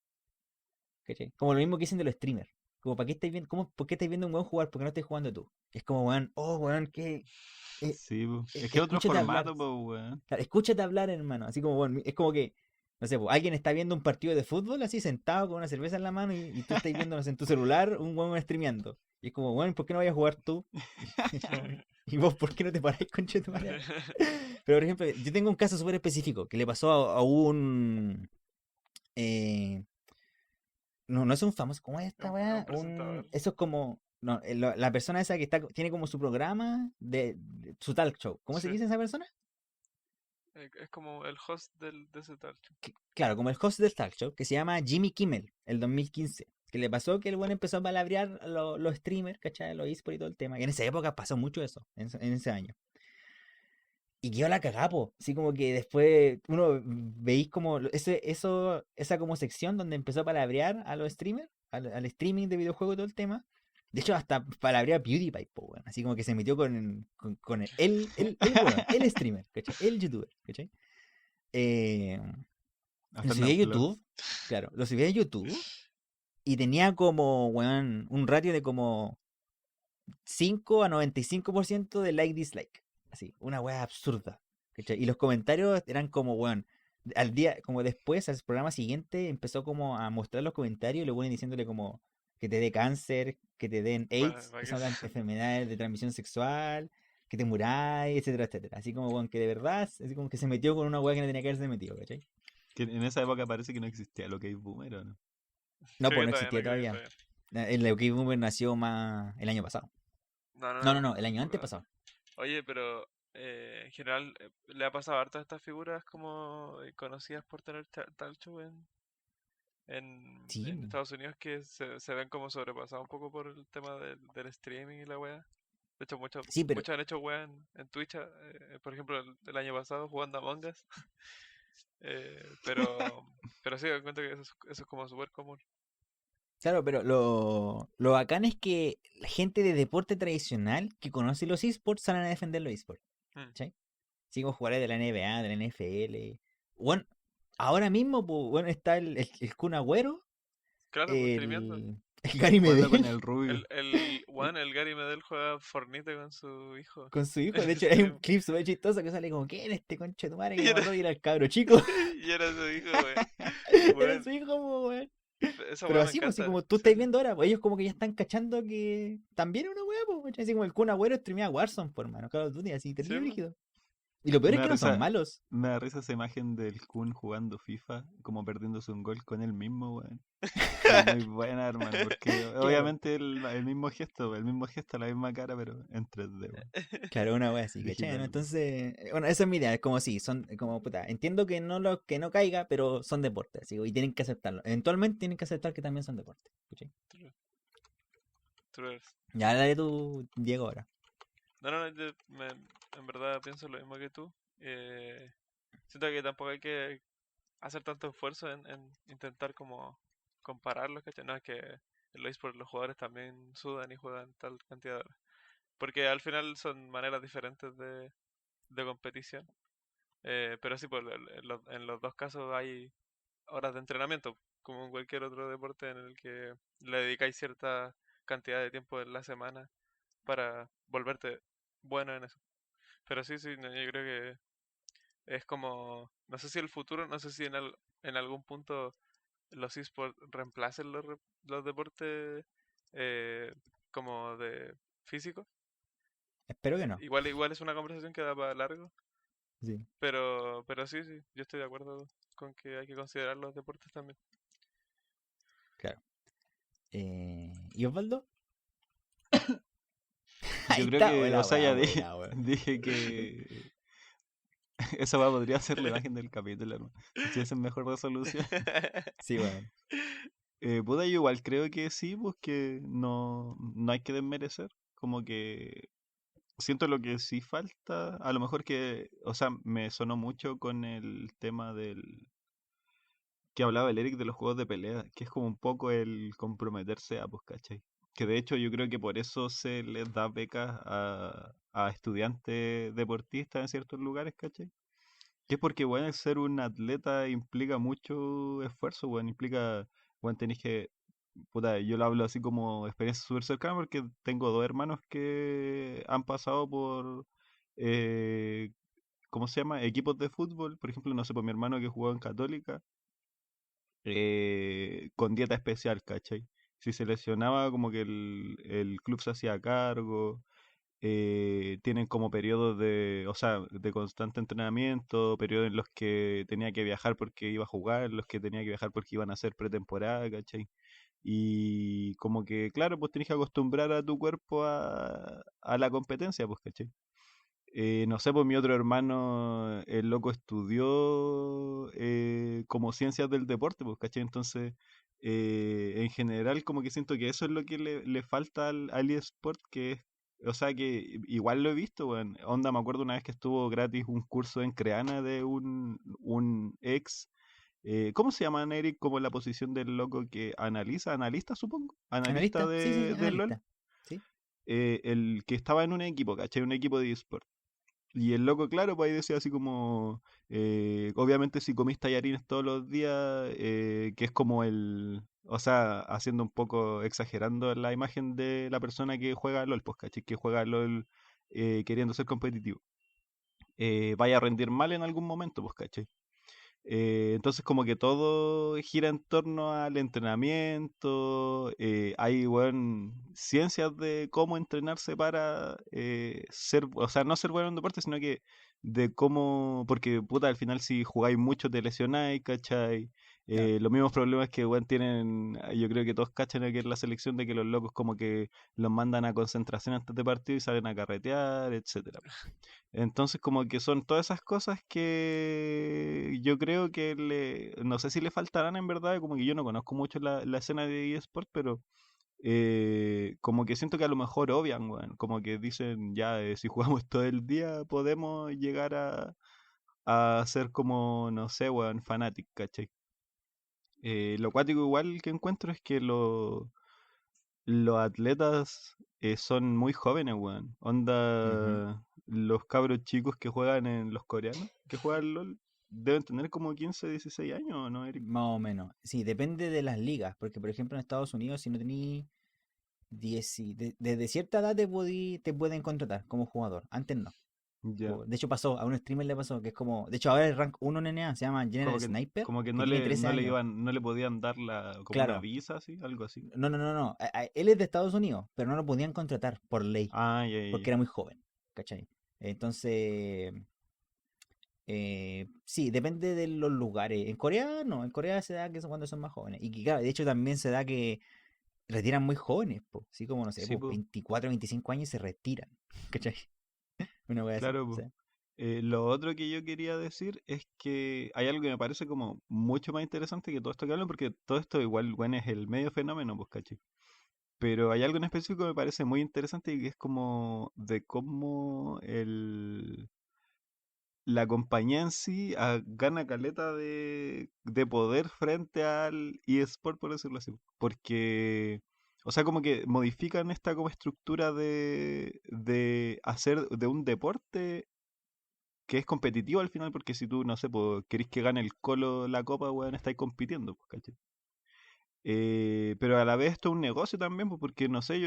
¿Cachai? Como lo mismo que dicen de los streamers. Como, ¿para qué estáis viendo, por qué estáis viendo a un weón jugar? ¿Por qué no estáis jugando tú? Es como, weón, oh, weón, que Sí, po. Es que es otro escúchate hablar. formato, pues, weón. Claro, escúchate hablar, hermano. Así como, bueno, es como que, no sé, pues, alguien está viendo un partido de fútbol así sentado con una cerveza en la mano y tú estás viendo, no sé, en tu celular un weón streameando. Y es como, bueno, ¿por qué no vayas a jugar tú? Y vos, ¿por qué no te paráis con tu madre? Pero, por ejemplo, yo tengo un caso súper específico que le pasó a un. eh, no es un famoso, ¿cómo es esta Es un weá? presentador. Eso es como. No, la persona esa que tiene como su programa de su talk show. ¿Cómo se Sí, dice esa persona? es como el host de ese tal. Claro, como el host del talk show, que se llama Jimmy Kimmel, el 2015. Que le pasó que el bueno empezó a palabrear a los streamers, ¿cachai? Los esports y todo el tema. Y en esa época pasó mucho eso, en ese año. Y quedó la cagapo. Así como que después uno veis como esa como sección donde empezó a palabrear a los streamers, al streaming de videojuegos y todo el tema. De hecho, hasta palabrea PewDiePie, po, weón. Así como que se metió con el weón, el streamer, ¿cachai? El youtuber, ¿cachai? Eh, lo Hasta en subí a Unplugged. YouTube, claro, lo subí a YouTube y tenía como, weón, un ratio de como 5 a 95% de like-dislike. Así, una weá absurda. ¿Cachai? Y los comentarios eran como, weón, al día, como después, al programa siguiente, empezó como a mostrar los comentarios y lo ponen diciéndole como que te dé cáncer, que te den AIDS, Para que que son las enfermedades de transmisión sexual, que te muráis, etcétera, etcétera. Así como, weón, que de verdad, así como que se metió con una weá que no tenía que haberse metido, ¿cachai? Que en esa época parece que no existía lo que es boomer, ¿o no? No, creo pues que no todavía existía no, creo que todavía. todavía El OK Boomer nació más el año pasado. no. No, No, no, no, no, no, el un año poco antes antes. pasado. Oye, pero en general le ha pasado harto a estas figuras como conocidas por tener tal show Sí, en Estados Unidos que se ven como sobrepasados un poco por el tema del streaming y la wea. De hecho, sí, pero muchos han hecho wea en Twitch, por ejemplo, el año pasado jugando Among Us. Pero sí, me cuenta que eso es como súper común. claro, pero lo bacán es que la gente de deporte tradicional que conoce los esports salen a defender los esports. Mm, ¿Cachai? Sigo jugadores de la NBA, de la NFL. Bueno, ahora mismo, pues, bueno, está el Kun Agüero, claro, pues streameando. El Gary jugando con Medel el rubio. El Gary Medel juega Fortnite con su hijo con su hijo. en De hecho, hay un stream. clip súper chistoso que sale como, ¿quién es este concha de tu madre Y que era, mató y era el cabro chico? y era su hijo, weón. Era Weón, su hijo, po, weón. esa Pero weá me así, pues, así encanta. como tú Sí, estás sí. viendo ahora, pues ellos como que ya están cachando que también es una weá, pues, ¿cachai? Así como el Kun Agüero streamea Warzone, por mano, Call of Duty, así, Sí, terrible po. rígido. Y lo peor Me es da que no son risa, malos. me da risa esa imagen del Kun jugando FIFA, como perdiéndose un gol con él mismo, weón. Es muy buena, hermano, porque Claro. obviamente el mismo gesto, la misma cara, pero en 3D, weón. Claro, una wea así, ¿cachai? ¿No? Digital, weón. Entonces, bueno, esa es mi idea, es como si son, como puta, entiendo que no caiga, pero son deportes, así, y tienen que aceptarlo. Eventualmente tienen que aceptar que también son deportes, ¿cachai? True, true. Ya dale tú, Diego, ahora. No, no, no, en verdad pienso lo mismo que tú. Eh, Siento que tampoco hay que hacer tanto esfuerzo en intentar como compararlos, ¿cachai? No es que en los esports los jugadores también sudan y juegan tal cantidad de horas. Porque al final son maneras diferentes de competición. Pero sí, pues en los dos casos hay horas de entrenamiento, como en cualquier otro deporte en el que le dedicáis cierta cantidad de tiempo en la semana para volverte bueno en eso. Pero sí, sí, no, yo creo que es como, no sé si el futuro, no sé si en algún punto los esports reemplacen los deportes eh, como de físico. Espero que no. Igual es una conversación que da para largo, Sí, pero sí, sí, yo estoy de acuerdo con que hay que considerar los deportes también. claro. ¿Y Osvaldo? Ahí Yo creo está, que, o buena, sea, wea, ya buena, weón. dije que esa weá podría ser la imagen del capítulo, hermano. Si es mejor resolución. Sí, weón. Puta, yo igual creo que sí, pues que no hay que desmerecer. Como que siento lo que sí falta, a lo mejor que, o sea, me sonó mucho con el tema del que hablaba el Eric de los juegos de pelea, que es como un poco el comprometerse a, pues, ¿cachai? Que de hecho yo creo que por eso se les da becas a estudiantes deportistas en ciertos lugares, ¿cachai? Que es porque, bueno, el ser un atleta implica mucho esfuerzo, bueno, implica, bueno, tenés que, puta, yo lo hablo así como experiencia súper cercana porque tengo dos hermanos que han pasado por, eh, ¿cómo se llama? Equipos de fútbol, por ejemplo, no sé, por mi hermano que jugó en Católica, con dieta especial, ¿cachai? Si se lesionaba, como que el club se hacía cargo, tienen como periodos de, o sea, de constante entrenamiento, periodos en los que tenía que viajar porque iba a jugar, en los que tenía que viajar porque iban a hacer pretemporada, ¿cachai? Y como que, claro, pues tenés que acostumbrar a tu cuerpo a la competencia, pues, ¿cachai? No sé, pues mi otro hermano, el loco estudió como ciencias del deporte, pues, ¿cachai? Entonces, en general, como que siento que eso es lo que le falta al eSport, que es, o sea, que igual lo he visto, weón. Onda, me acuerdo una vez que estuvo gratis un curso en Creana de un ex, ¿cómo se llama, Eric? Como la posición del loco que analiza, analista, supongo, analista ¿Analista? Sí, sí, sí, del LOL, analista. ¿Sí? el que estaba en un equipo, ¿cachai? Un equipo de eSport. Y el loco, claro, pues ahí decía así como, obviamente si comís tallarines todos los días, que es como o sea, haciendo un poco, exagerando la imagen de la persona que juega LOL, pues, ¿cachai? Que juega LOL queriendo ser competitivo. Vaya a rendir mal en algún momento, pues, ¿cachai? Entonces como que todo gira en torno al entrenamiento, hay ciencias de cómo entrenarse para ser, o sea, no ser bueno en un deporte, sino que de cómo, porque puta, al final si jugáis mucho te lesionáis, ¿cachai? Claro. Los mismos problemas que tienen, yo creo que todos cachan aquí en la selección de que los locos como que los mandan a concentración antes de partido y salen a carretear, etcétera. Entonces, como que son todas esas cosas que yo creo que no sé si le faltarán en verdad, como que yo no conozco mucho la escena de eSport, pero como que siento que a lo mejor obvian, weón, como que dicen, ya, si jugamos todo el día podemos llegar a ser como, no sé, weón, fanatic, ¿cachai? Lo cuático igual que encuentro es que los atletas son muy jóvenes, weón. Ujú. Onda, los cabros chicos que juegan en los coreanos, que juegan LOL. deben tener como 15, 16 años, ¿no, Eric? Más o menos. Sí, depende de las ligas, porque por ejemplo en Estados Unidos si no tení 10, desde cierta edad te pueden contratar como jugador, antes no. Ya. De hecho pasó, a un streamer le pasó, que es como, de hecho ahora el rank 1 en NA se llama Como General que, Sniper, como que que no tiene le, 13 no le años. iban, no le podían dar como una Claro, visa, así, algo así. no. Él es de Estados Unidos, pero no lo podían contratar por ley, Ah, ya, ya, porque ya. era muy joven, ¿cachai? Entonces, sí, depende de los lugares. En Corea no, en Corea se da que son cuando son más jóvenes. Y que claro, de hecho también se da que retiran muy jóvenes, po. Así como, no sé, Sí, po, pues, 24, 25 años y se retiran. ¿Cachai? Una wea así. claro, O pues. sea, Lo otro que yo quería decir es que hay algo que me parece como mucho más interesante que todo esto que hablan, porque todo esto igual, bueno, es el medio fenómeno, pues, ¿cachai? Pero hay algo en específico que me parece muy interesante y que es como de cómo la compañía en sí gana caleta de poder frente al eSport, por decirlo así. Porque, o sea, como que modifican esta como estructura de hacer de un deporte que es competitivo al final, porque si tú, no sé, pues, querés que gane el Colo la copa, weón, estáis compitiendo, pues, ¿cachai? Pero a la vez esto es un negocio también, pues, porque no sé,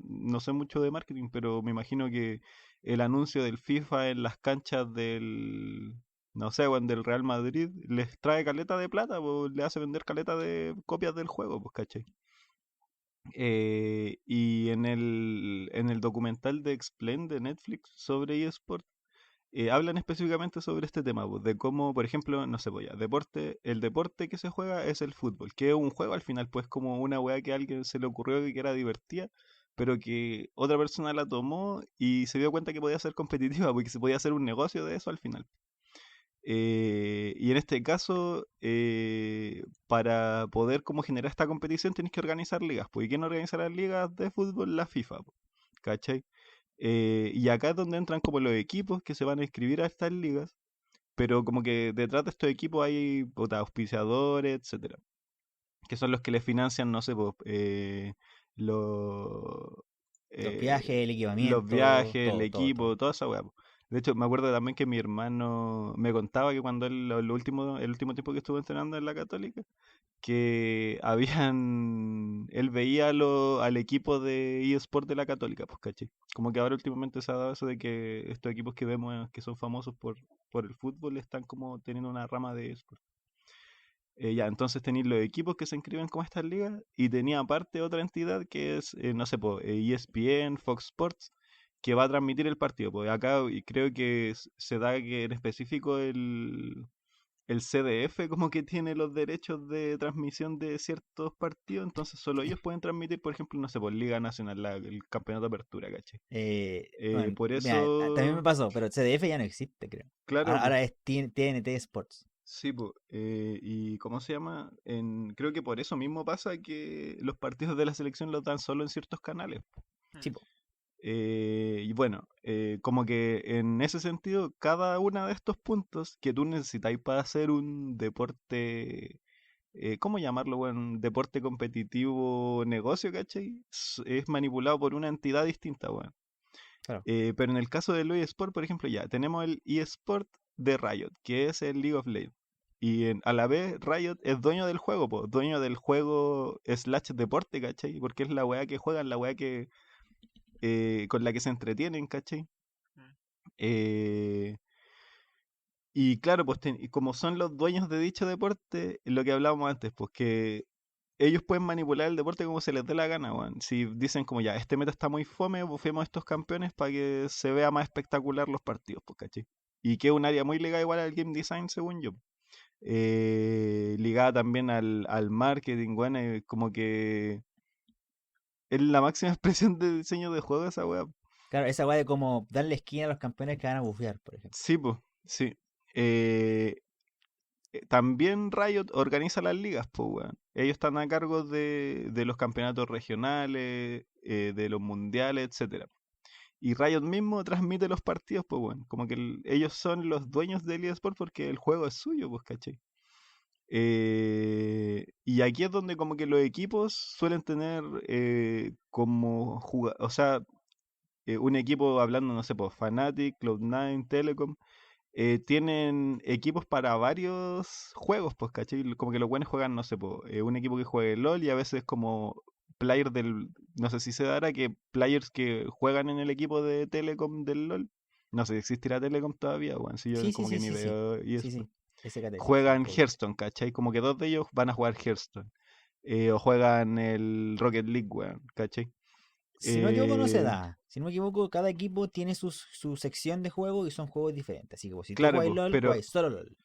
no sé mucho de marketing, pero me imagino que el anuncio del FIFA en las canchas no sé, weón, del Real Madrid les trae caleta de plata, pues le hace vender caleta de copias del juego, pues, ¿cachai? Y en el documental de Explain de Netflix sobre eSport, hablan específicamente sobre este tema, pues, de cómo, por ejemplo, no sé, pues ya, el deporte que se juega es el fútbol, que es un juego al final, pues como una weá que a alguien se le ocurrió que era divertida, pero que otra persona la tomó y se dio cuenta que podía ser competitiva, porque se podía hacer un negocio de eso al final. Y en este caso, para poder como generar esta competición tienes que organizar ligas, pues, ¿y quién organiza las ligas de fútbol? La FIFA, pues, ¿cachai? Y acá es donde entran como los equipos que se van a inscribir a estas ligas, pero como que detrás de estos equipos hay puta, auspiciadores, etcétera, que son los que les financian, no sé, pues, los, los eh, viajes, el los equipamiento, viajes, el todo. equipo, toda esa weá, po. De hecho, me acuerdo también que mi hermano me contaba que cuando él, el último tiempo que estuvo entrenando en la Católica, que él veía al equipo de eSport de la Católica, pues, ¿cachai? Como que ahora últimamente se ha dado eso de que estos equipos que vemos que son famosos por el fútbol están como teniendo una rama de eSport. Ya, entonces tenéis los equipos que se inscriben con estas ligas y tenía aparte otra entidad que es, no sé, po, ESPN, Fox Sports, que va a transmitir el partido. Pues acá y creo que se da que en específico el CDF como que tiene los derechos de transmisión de ciertos partidos, entonces solo ellos pueden transmitir, por ejemplo, no sé, por Liga Nacional, el campeonato de apertura, ¿cachai? Bueno, Por mira, también me eso, pasó, pero CDF ya no existe, creo. claro, Ahora pues, es TNT Sports. sí, pues, y ¿cómo se llama? Creo que por eso mismo pasa que los partidos de la selección los dan solo en ciertos canales. Hmm. Chipo. Y bueno, como que en ese sentido, cada uno de estos puntos que tú necesitáis para hacer un deporte, ¿cómo llamarlo? Bueno, un deporte competitivo negocio, ¿cachai? Es manipulado por una entidad distinta, bueno. Claro. Pero en el caso del eSport, por ejemplo, ya tenemos el eSport de Riot, que es el League of Legends. Y a la vez Riot es dueño del juego, po, dueño del juego slash deporte, ¿cachai? Porque es la weá que juegan, la weá con la que se entretienen, ¿cachai? Mm. Eh, y claro, pues y como son los dueños de dicho deporte, lo que hablábamos antes, pues que ellos pueden manipular el deporte como se les dé la gana, weón. Si dicen como ya, este meta está muy fome, bufemos a estos campeones para que se vea más espectacular los partidos, pues, ¿cachai? Y que es un área muy ligada igual al game design, según yo. Ligada también al marketing, bueno, como que es la máxima expresión de diseño de juego esa weá. Claro, esa weá de como darle esquina a los campeones que van a bufear, por ejemplo. Sí, pues, sí. Eh, También Riot organiza las ligas, pues, weón. Ellos están a cargo de los campeonatos regionales, de los mundiales, etcétera. Y Riot mismo transmite los partidos, pues, weón. Como que ellos son los dueños del eSport porque el juego es suyo, pues, ¿cachai? Y aquí es donde como que los equipos suelen tener o sea, un equipo hablando, no sé, pues Fnatic, Cloud9, Telecom, tienen equipos para varios juegos, pues, ¿cachai? Como que los buenos juegan, no sé, un equipo que juegue LOL y a veces como player del... No sé si se dará que players que juegan en el equipo de Telecom del LOL, no sé si existirá Telecom todavía, bueno, si yo Sí, sí, como sí, que ni sí, sí. veo y Sí, eso. sí. SKT, sí, sí, Juegan obvio. Hearthstone, ¿cachai? Como que dos de ellos van a jugar Hearthstone. O juegan el Rocket League, weón, ¿cachai? Si no me equivoco, no se Eh, da. Si no me equivoco, cada equipo tiene su sección de juego y son juegos diferentes. Así que pues, si tú claro, jugáis pues, LOL, jugáis solo LOL.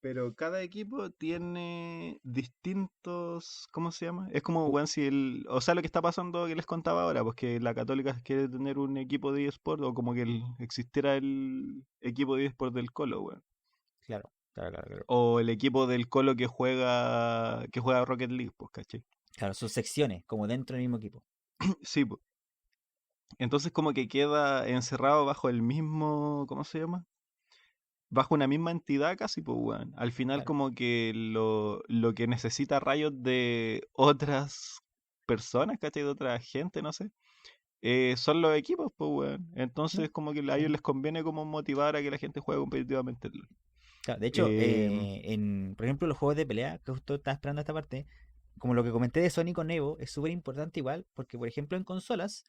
pero cada equipo tiene distintos, ¿cómo se llama? Es como, Ju- weón, si el, o sea, lo que está pasando que les contaba ahora, pues que la Católica quiere tener un equipo de eSport o como que existiera el equipo de eSport del Colo, weón. Claro, claro, claro, claro. O el equipo del Colo que juega Rocket League, pues, ¿cachai? Claro, son secciones, como dentro del mismo equipo. Sí, pues. Entonces como que queda encerrado bajo el mismo, ¿cómo se llama? Bajo una misma entidad casi, pues, weón. Al final Claro. como que lo que necesita rayos de otras personas, ¿cachai? De otra gente, no sé. Son los equipos, pues, weón. ¿No? Entonces como que a ellos Sí. les conviene como motivar a que la gente juegue competitivamente el LoL. Claro, de hecho, Eh, por ejemplo, los juegos de pelea, que justo estaba esperando esta parte, como lo que comenté de Sonic con Evo, es súper importante igual, porque por ejemplo en consolas,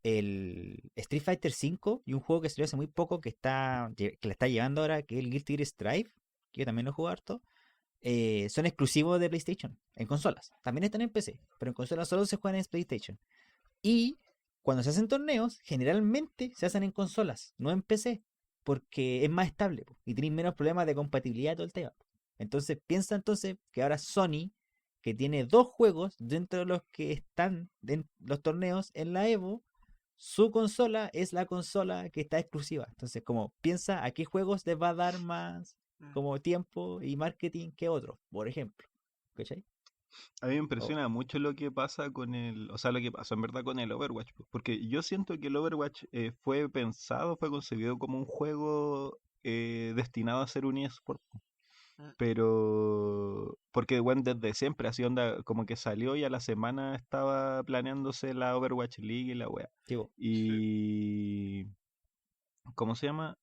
el Street Fighter V y un juego que salió hace muy poco que la está llevando ahora, que es el Guilty Gear Strive, que yo también lo juego harto, son exclusivos de PlayStation, en consolas. También están en PC, pero en consolas solo se juegan en PlayStation. Y cuando se hacen torneos, generalmente se hacen en consolas, no en PC, porque es más estable po, y tenéis menos problemas de compatibilidad y todo el tema. Entonces, piensa entonces que ahora Sony, que tiene dos juegos dentro de los que están en los torneos en la Evo, su consola es la consola que está exclusiva. Entonces, como piensa a qué juegos les va a dar más Mm. como tiempo y marketing que otros, por ejemplo. ¿Cachai? a mí me Oh, impresiona mucho lo que pasa con el, o sea, lo que pasa en verdad con el Overwatch, pues, porque yo siento que el Overwatch fue concebido como un juego destinado a ser un eSport. Mm. Pero porque bueno, desde siempre así onda como que salió y a la semana estaba planeándose la Overwatch League y la wea. tipo, Sí. Y ¿cómo se llama?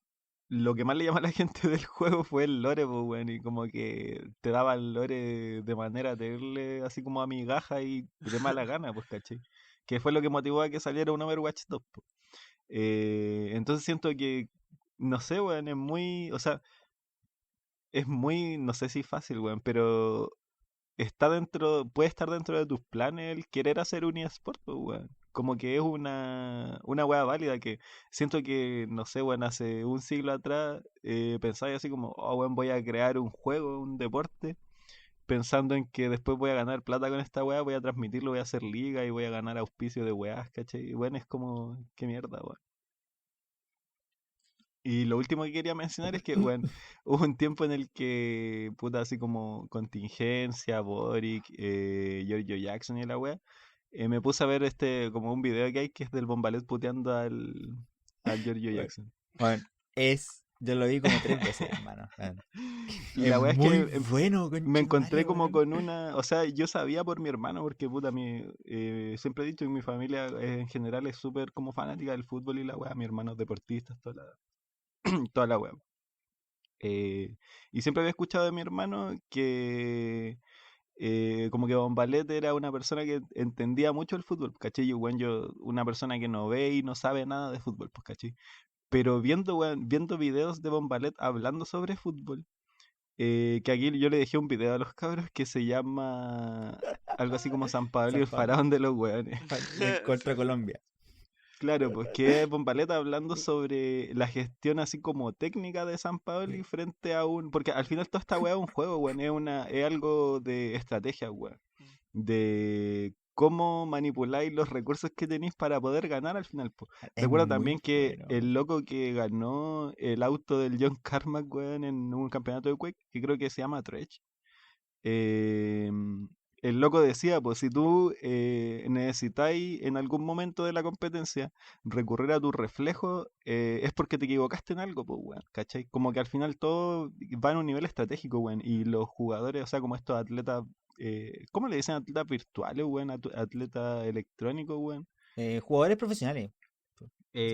Lo que más le llama a la gente del juego fue el lore, pues, weón, y como que te daba el lore de manera terrible, así como a migaja y de mala gana, pues, ¿cachai? Que fue lo que motivó a que saliera un Overwatch 2, pues. Entonces siento que, no sé, weón, o sea, es muy, no sé si fácil, weón, pero puede estar dentro de tus planes el querer hacer un eSport, pues, weón. Como que es una weá válida que siento que, no sé, weón, hace un siglo atrás pensaba así como, oh, weón, voy a crear un juego, un deporte, pensando en que después voy a ganar plata con esta weá, voy a transmitirlo, voy a hacer liga y voy a ganar auspicio de weás, ¿cachai? Y bueno, es como, qué mierda, weón. Y lo último que quería mencionar es que, bueno, hubo un tiempo en el que, puta, así como Contingencia, Boric, Giorgio Jackson y la wea, me puse a ver como un video que hay que es del Bombalet puteando al Giorgio bueno, Jackson. bueno, yo lo vi como 3 veces, hermano. Weón. Es La wea es muy que bueno, me conchetumare, encontré como weón. con o sea, yo sabía por mi hermano, porque puta, siempre he dicho que mi familia en general es súper como fanática del fútbol y la wea, mi hermano es deportista, toda la wea. Y siempre había escuchado de mi hermano que como que Bombalet era una persona que entendía mucho el fútbol, ¿cachai? Weón, yo, una persona que no ve y no sabe nada de fútbol, pues, ¿cachai? Pero viendo videos de Bombalet hablando sobre fútbol, que aquí yo le dejé un video a los cabros que se llama algo así como San Pablo y San el Pablo, faraón de los weones. contra Sí, sí. Colombia. Claro, pues que es Bombaleta hablando sobre la gestión así como técnica de San Paoli frente a un... Porque al final toda esta weá es un juego, weón, es algo de estrategia, weón. Mm. De cómo manipuláis los recursos que tenéis para poder ganar al final, po. Es Recuerda muy también que bueno. el loco que ganó el auto del John Carmack, weón, en un campeonato de Quake, que creo que se llama Tretch, eh, el loco decía, pues si tú necesitáis en algún momento de la competencia recurrir a tu reflejo, es porque te equivocaste en algo, pues, weón, ¿cachai? Como que al final todo va en un nivel estratégico, weón, y los jugadores, o sea, como estos atletas, ¿cómo le dicen atletas virtuales, weón? Atletas electrónicos, weón. Jugadores profesionales. Así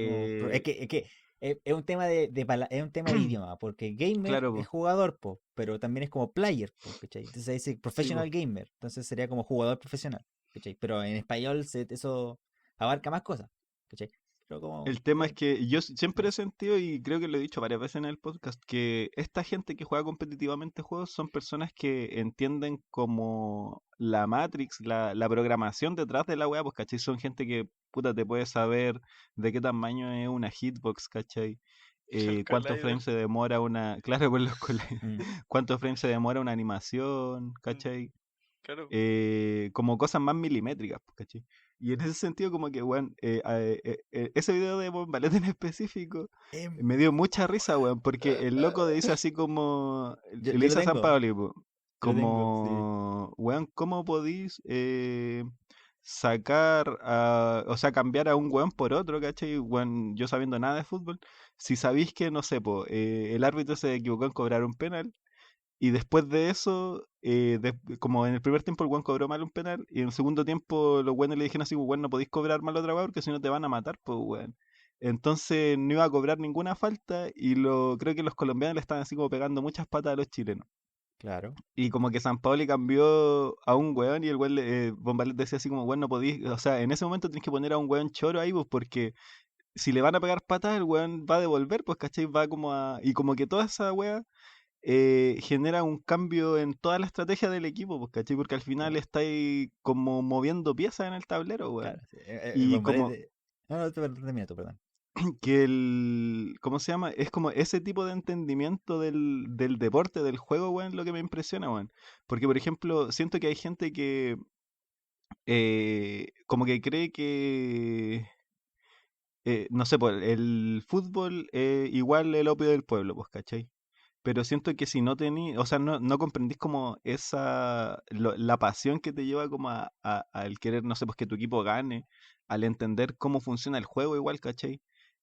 como, Eh, es que Es un tema es un tema de idioma, porque gamer Claro, es po. jugador, po, pero también es como player, po, ¿cachai? Entonces ahí dice Sí, po. professional gamer, entonces sería como jugador profesional, ¿cachai? Pero en español eso abarca más cosas, ¿cachai? Pero como, El tema es que siempre he eso. sentido, y creo que lo he dicho varias veces en el podcast, que esta gente que juega competitivamente juegos son personas que entienden como la Matrix, la programación detrás de la weá, pues, ¿cachai? Son gente que, puta, te puede saber de qué tamaño es una hitbox, ¿cachai? El Cuántos collider. frames se demora una, claro, por los Mm, cuántos frames se demora una animación, Mm, ¿cachai? claro. Como cosas más milimétricas, pues, ¿cachai? Y en ese sentido, como que, weón, ese video de Bombalete en específico em, me dio mucha risa, weón, porque el loco dice así como, le yo lo dice a San tengo, Paoli, po, yo lo tengo, sí. como, weón, ¿cómo podís o sea, cambiar a un weón por otro, ¿cachai? Weón, yo sabiendo nada de fútbol, si sabéis que, no sé, po, el árbitro se equivocó en cobrar un penal, y después de eso, como en el primer tiempo el weón cobró mal un penal, y en el segundo tiempo los weones le dijeron así, weón, no podéis cobrar mal otra vez porque si no te van a matar, pues weón. Entonces no iba a cobrar ninguna falta y creo que los colombianos le estaban así como pegando muchas patas a los chilenos. Claro. Y como que San Paoli cambió a un weón y el weón, Bombalet decía así como, weón, no podís, o sea, en ese momento tenés que poner a un weón choro ahí, pues porque si le van a pegar patas, el weón va a devolver, pues, ¿cachai? Va como a... Y como que toda esa wea genera un cambio en toda la estrategia del equipo, pues, ¿cachai? Porque al final Claro. estáis como moviendo piezas en el tablero, Claro, weón. sí, el Y como bombalete. No, no, termina tú, perdón. que ¿cómo se llama? Es como ese tipo de entendimiento del deporte, del juego, weón, lo que me impresiona, weón. Porque, por ejemplo, siento que hay gente que como que cree que, no sé, pues el fútbol igual el opio del pueblo, pues, ¿cachai? Pero siento que si no tení, o sea, no comprendís como la pasión que te lleva como al querer, no sé, pues que tu equipo gane, al entender cómo funciona el juego igual, ¿cachai?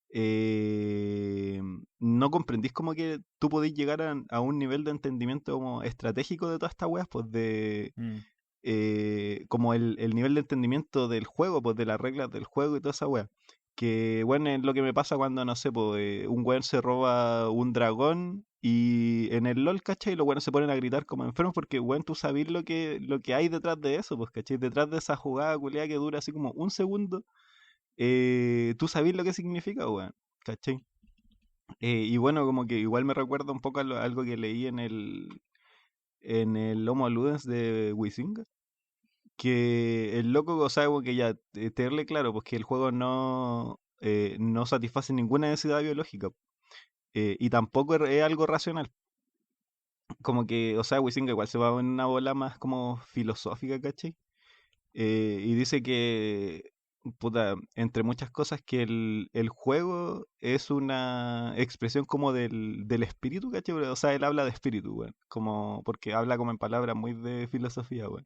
Eh, no comprendís como que tú podés llegar a un nivel de entendimiento como estratégico de todas estas weas, pues de Mm, como el nivel de entendimiento del juego, pues de las reglas del juego y toda esa wea. Que bueno, es lo que me pasa cuando, no sé, pues, un weón se roba un dragón y en el LOL, ¿cachai? Y los weones se ponen a gritar como enfermos porque, weón, tú sabes lo que hay detrás de eso, pues, ¿cachai? Detrás de esa jugada culiada que dura así como un segundo, tú sabes lo que significa, weón, ¿cachai? Y bueno, como que igual me recuerda un poco a algo que leí en el Homo Ludens de Wisinga, que el loco, o sea, como que ya tenerle claro, pues que el juego no satisface ninguna necesidad biológica, y tampoco es algo racional. Como que, o sea, Wisinga igual se va en una bola más como filosófica, ¿cachai? Y dice que, puta, entre muchas cosas, que el juego es una expresión como del espíritu, ¿cachai? O sea, él habla de espíritu, weón, como, porque habla como en palabras muy de filosofía, weón.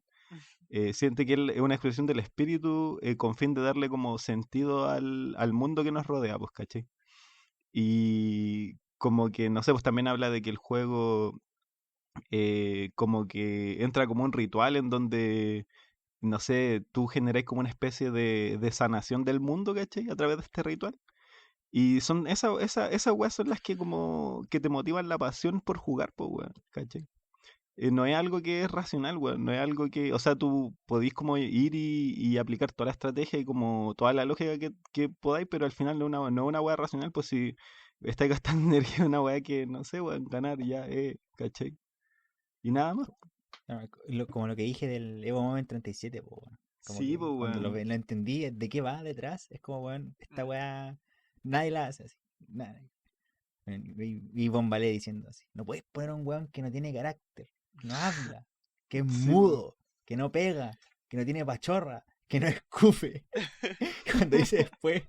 Siente que él es una expresión del espíritu, con fin de darle como sentido al mundo que nos rodea, pues, ¿cachai? Y como que, no sé, pues también habla de que el juego como que entra como un ritual en donde, no sé, tú generas como una especie de sanación del mundo, ¿cachai? A través de este ritual. Y son esas weas son las que como que te motivan la pasión por jugar, pues, weón, ¿cachai? No es algo que es racional, weón. No es algo que, o sea, tú podís como ir y aplicar toda la estrategia y como toda la lógica que podáis, pero al final no es una weá racional, pues si estáis gastando energía en una weá que, no sé, weón, ganar y ya, ¿cachai? Y nada más. como lo que dije del Evo Moment 37, po, weón. Como Sí, que pues, cuando weón. lo entendí de qué va detrás, es como, weón, esta Mm, weá, nadie la hace así. Nadie. Y Bombalé diciendo así, no puedes poner a un weón que no tiene carácter, que no habla, que es Sí, pues. mudo, que no pega, que no tiene pachorra, que no escupe. Cuando dice después,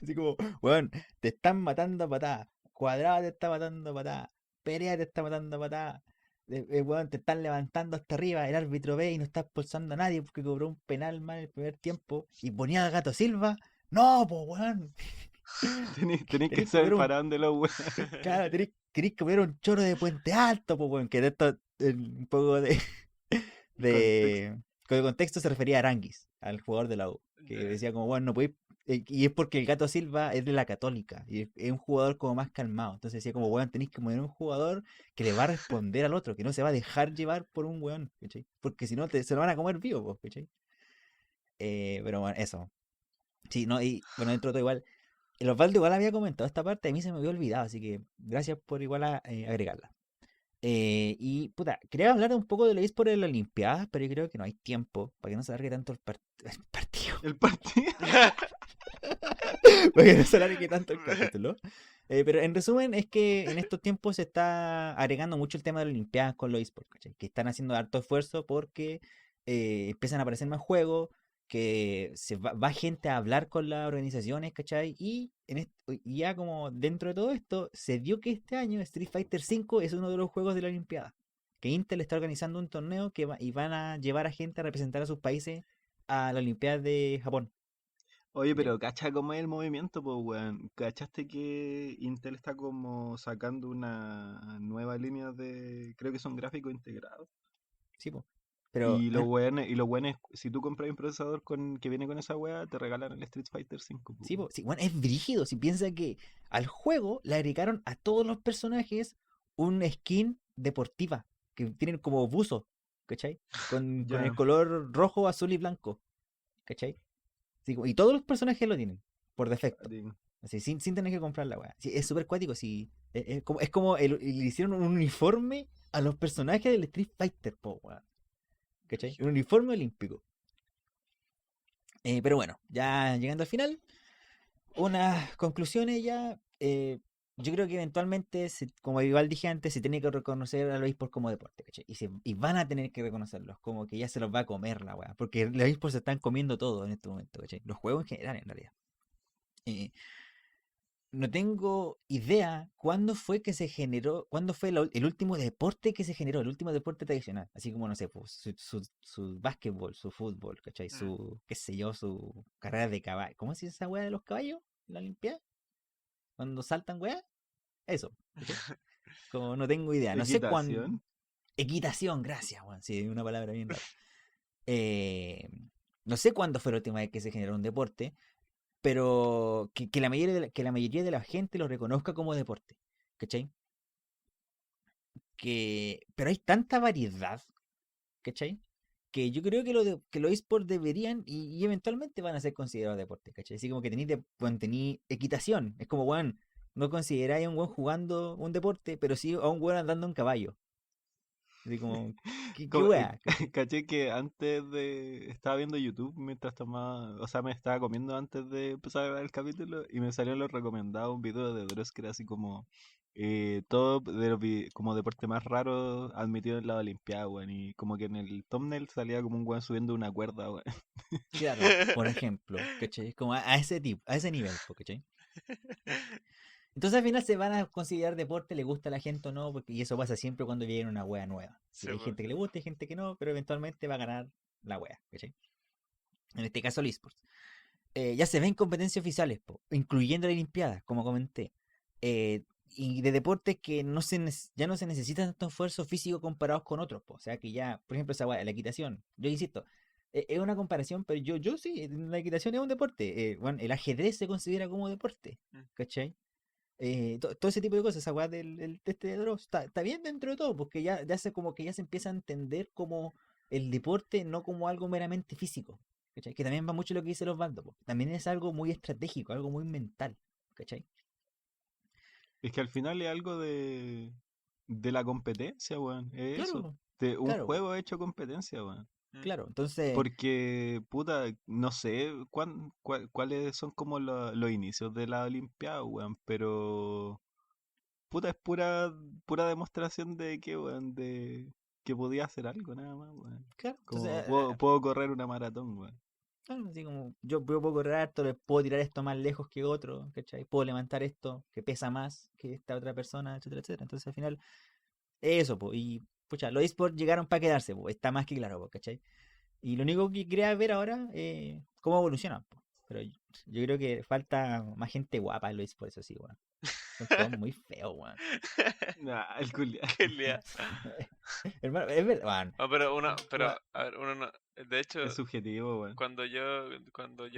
así como, weón, te están matando a patadas, Cuadrado te está matando a patadas, Perea te está matando a patadas, weón, te están levantando hasta arriba, el árbitro ve y no está expulsando a nadie porque cobró un penal mal en el primer tiempo y ponía a Gato Silva, no, pues weón, Tenéis que tenéis que saber poner para un, dónde lo weón. claro, tenéis que poner un choro de Puente Alto, pues weón, que de esto, un poco Contexto. de, con el contexto se refería a Aranguis, al jugador de la U, que Ya. decía como, bueno, no podéis Y es porque el Gato Silva es de la Católica. Y es un jugador como más calmado. Entonces decía como, weón, tenéis que poner un jugador que le va a responder al otro, que no se va a dejar llevar por un weón, ¿cachai? Porque si no, se lo van a comer vivo, pues, ¿cachai? Pero bueno, eso. Sí, no, y bueno, dentro de todo igual. El Osvaldo igual había comentado esta parte, a mí se me había olvidado, así que gracias por igual agregarla. Y puta, quería hablar un poco de lo eSport en la Olimpiadas, pero yo creo que no hay tiempo para que no se alargue tanto el partido. El partido. Para que no se alargue tanto el capítulo. Pero en resumen es que en estos tiempos se está agregando mucho el tema de las Olimpiadas con los eSports, ¿cachai? Que están haciendo harto esfuerzo porque empiezan a aparecer más juegos, que va gente a hablar con las organizaciones, ¿cachai? Y ya como dentro de todo esto, se dio que este año Street Fighter V es uno de los juegos de la Olimpiada. Que Intel está organizando un torneo y van a llevar a gente a representar a sus países a la Olimpiada de Japón. Oye, ¿Cachai? pero cacha cómo es el movimiento, pues, weón. ¿Cachaste que Intel está como sacando una nueva línea de, creo que son gráficos integrados? Sí, po. Pero Y lo bueno es, si tú compras un procesador que viene con esa weá, te regalan el Street Fighter 5, pues, sí, weón. sí, bueno, es brígido. Si piensa que al juego le agregaron a todos los personajes un skin deportiva que tienen como buzo, ¿cachai? Con el Ya. color rojo, azul y blanco, ¿cachai? Sí, y todos los personajes lo tienen, por defecto. Digo, Así, sin tener que comprar la weá. Sí, es súper cuático, sí. Es como le hicieron un uniforme a los personajes del Street Fighter, po, weá. ¿Cachai? Un uniforme olímpico. Pero bueno, ya llegando al final. Unas conclusiones ya. Yo creo que eventualmente, como igual dije antes, se tiene que reconocer a los esports como deporte, ¿cachai? Y van a tener que reconocerlos, como que ya se los va a comer la weá. Porque los esports se están comiendo todo en este momento, ¿cachai? Los juegos en general, en realidad. Eh, no tengo idea cuándo fue que se generó, cuándo fue el último deporte que se generó, el último deporte tradicional. Así como, no sé, pues, su básquetbol, su fútbol, ¿cachai? Mm. Qué sé yo, su carrera de caballo. ¿Cómo se dice esa weá de los caballos? ¿La Olimpiada? Cuando saltan weá, eso, ¿cachai? Como no tengo idea, no sé cuándo. equitación. Equitación, gracias, weón. Sí, una palabra bien rara. Eh, no sé cuándo fue la última vez que se generó un deporte, pero que la mayoría de la gente lo reconozca como deporte, ¿cachai? Pero hay tanta variedad, ¿cachai? Que yo creo que los esports deberían y eventualmente van a ser considerados deportes, ¿cachai? Así como que tení equitación, es como, weón, no consideráis a un weón jugando un deporte, pero sí a un weón andando en caballo. Así como, ¿qué weá? ¿Cachai? Caché que antes de... Estaba viendo YouTube mientras tomaba... O sea, me estaba comiendo antes de empezar a grabar el capítulo y me salió lo recomendado un video de Dross que era así como... todo de los como deporte más raro admitido en la Olimpiada, weón. Y como que en el thumbnail salía como un weón subiendo una cuerda, weón. Claro, por ejemplo, ¿cachai? Es como a ese tipo, a ese nivel, po, ¿cachai? Entonces al final se van a considerar deporte, le gusta a la gente o no, porque y eso pasa siempre cuando viene una wea nueva. Sí, Sí, hay pues. gente que le gusta, hay gente que no, pero eventualmente va a ganar la wea, ¿cachai? En este caso el eSports. Ya se ven competencias oficiales, po, incluyendo la Olimpiada, como comenté. Y de deportes que ya no se necesita tanto esfuerzo físico comparados con otros, po. O sea que ya, por ejemplo, esa wea, la equitación. Yo insisto, es una comparación, pero yo sí, la equitación es un deporte. Bueno, el ajedrez se considera como deporte, Mm. ¿cachai? Todo ese tipo de cosas, esa weá del test de Dross, está bien dentro de todo, porque ya se como que ya se empieza a entender como el deporte, no como algo meramente físico, ¿cachai? Que también va mucho lo que dice los bandos, también es algo muy estratégico, algo muy mental, ¿cachai? Es que al final es algo de la competencia, weón. Es eso. Claro, De un claro, juego hecho competencia, weón. Mm. claro, entonces, Porque, puta, no sé cuáles son como los inicios de la Olimpiada, weón, pero, puta, es pura demostración de que, weón, de que podía hacer algo, nada más, weón. claro, entonces, Como puedo correr una maratón, weón. claro, así como yo puedo correr harto, le puedo tirar esto más lejos que otro, ¿cachai? Puedo levantar esto que pesa más que esta otra persona, etcétera, etcétera. Entonces al final, eso, pues, y pucha, los esports llegaron para quedarse, pues, está más que claro, pues, ¿cachai? Y lo único que quería ver ahora es cómo evolucionan, po. Pero yo creo que falta más gente guapa en los esports, eso sí, weón. Son todos muy feos, weón. Nah, el culiao. Qué lea. Hermano, es verdad, weón. No, pero a ver, uno no. De hecho, Es subjetivo, weón. cuando yo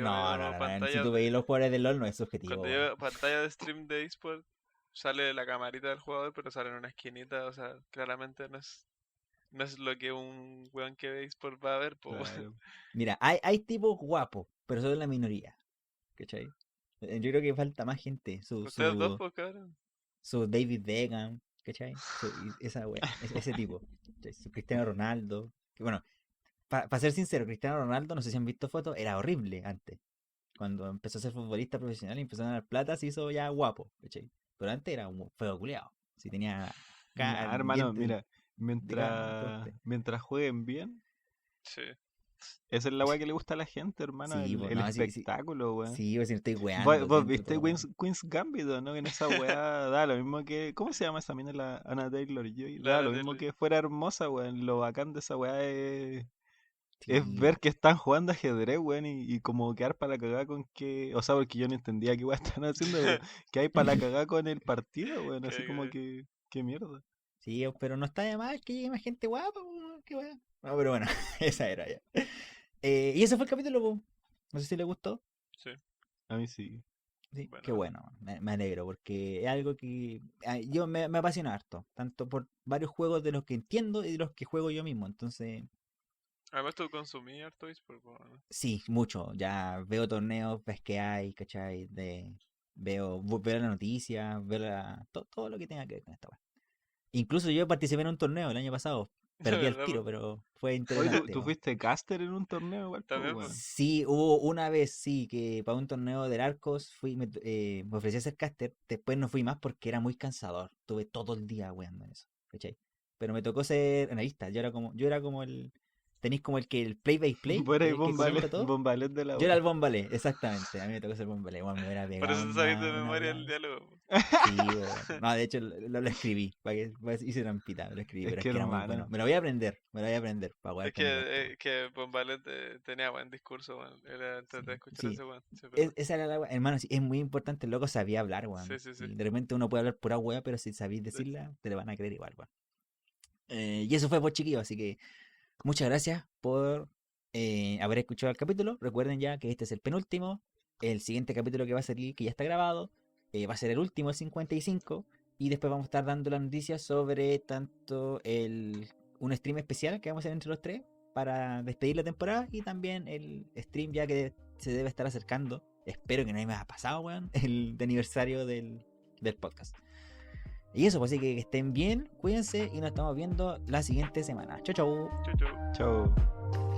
No, veo si pantallas tú veis los jugadores de LoL no es subjetivo, cuando yo weón. veo pantalla de stream de eSport, sale la camarita del jugador, pero sale en una esquinita, o sea, claramente no es lo que un weón que ve eSport va a ver, po. Claro. Mira, hay tipos guapos, pero son la minoría. ¿Cachai? Yo creo que falta más gente. Ustedes dos, pues, cabrón. Su David Beckham, ¿cachai? Esa wea, ese tipo. ¿Cachai? Su Cristiano Ronaldo. Que bueno, para ser sincero, Cristiano Ronaldo, no sé si han visto fotos, era horrible antes. Cuando empezó a ser futbolista profesional y empezó a ganar plata, se hizo ya guapo, ¿cachai? Pero antes era un feo culeado. Si tenía Nah, hermano, dientes mira, de cara, todo este. mientras jueguen bien, Sí. esa es la weá que le gusta a la gente, hermano, Sí, pues, el no, sí, espectáculo, weón. sí, pues si no estoy weando. Vos dentro de viste todo. Queen's Gambit, ¿no? Que en esa weá da lo mismo que. ¿Cómo se llama esa mina? La Anna Taylor-Joy. La Da Anna lo mismo Taylor. que fuera hermosa, weón. Lo bacán de esa weá es Sí, ver que están jugando ajedrez, weón, y como quedar para la cagada con que. O sea, porque yo no entendía qué weá están haciendo, pero que hay para la cagada con el partido, weón. Así como que. ¿Qué mierda? sí, pero no está de más que llegue más gente guapa, po, qué weá. No, pero bueno, esa era ya. Y ese fue el capítulo, po. No sé si le gustó. Sí. A mí sí. Sí, Bueno, qué bueno, me alegro, porque es algo que yo me apasiona harto, tanto por varios juegos de los que entiendo y de los que juego yo mismo. Entonces, además tú consumí harto eSport, po, ¿no? sí, mucho. Ya veo torneos, ves que hay, ¿cachai? Veo la noticia, todo lo que tenga que ver con esta weá. Incluso yo participé en un torneo el año pasado. De Perdí el verdad, tiro, po. pero fue Oye, interesante. ¿tú weón. fuiste caster en un torneo igual, po, También, weón? pues. Sí, hubo una vez, sí, que para un torneo del Arcos me ofrecí a ser caster. Después no fui más porque era muy cansador. Tuve todo el día weando en eso, ¿cachai? Pero me tocó ser analista. Yo era como tenéis como el play by play, Vos eras el que comenta todo. bombalet de la Yo era wea. el bombalé, exactamente. A mí me tocó ser bombalé. Bueno, me hubiera Por pegado eso sabéis de una memoria el hablada. diálogo, po. Sí, weón. No, de hecho lo escribí. Hice trampita, lo escribí, Es pero es que que era muy bueno. hermano. Me lo voy a aprender para poder Es aprender esto. que Bombalet tenía buen discurso, weón. Era Sí, de escuchar a sí. ese weón. Sí, es verdad. Esa era la wea. Hermano, sí, es muy importante, el loco sabía hablar, weón. Sí. Y de repente uno puede hablar pura wea, pero si sabéis Sí. decirla, te la van a creer igual, weón. Y eso fue por chiquillo, así que muchas gracias por haber escuchado el capítulo. Recuerden ya que este es el penúltimo. El siguiente capítulo que va a salir, que ya está grabado, va a ser el último, el 55. Y después vamos a estar dando las noticias sobre tanto un stream especial que vamos a hacer entre los tres para despedir la temporada y también el stream ya que se debe estar acercando. Espero que no me haya pasado, weón, el de aniversario del podcast. Y eso, pues así que estén bien, cuídense y nos estamos viendo la siguiente semana. Chau, chau. Chau, chau. Chao.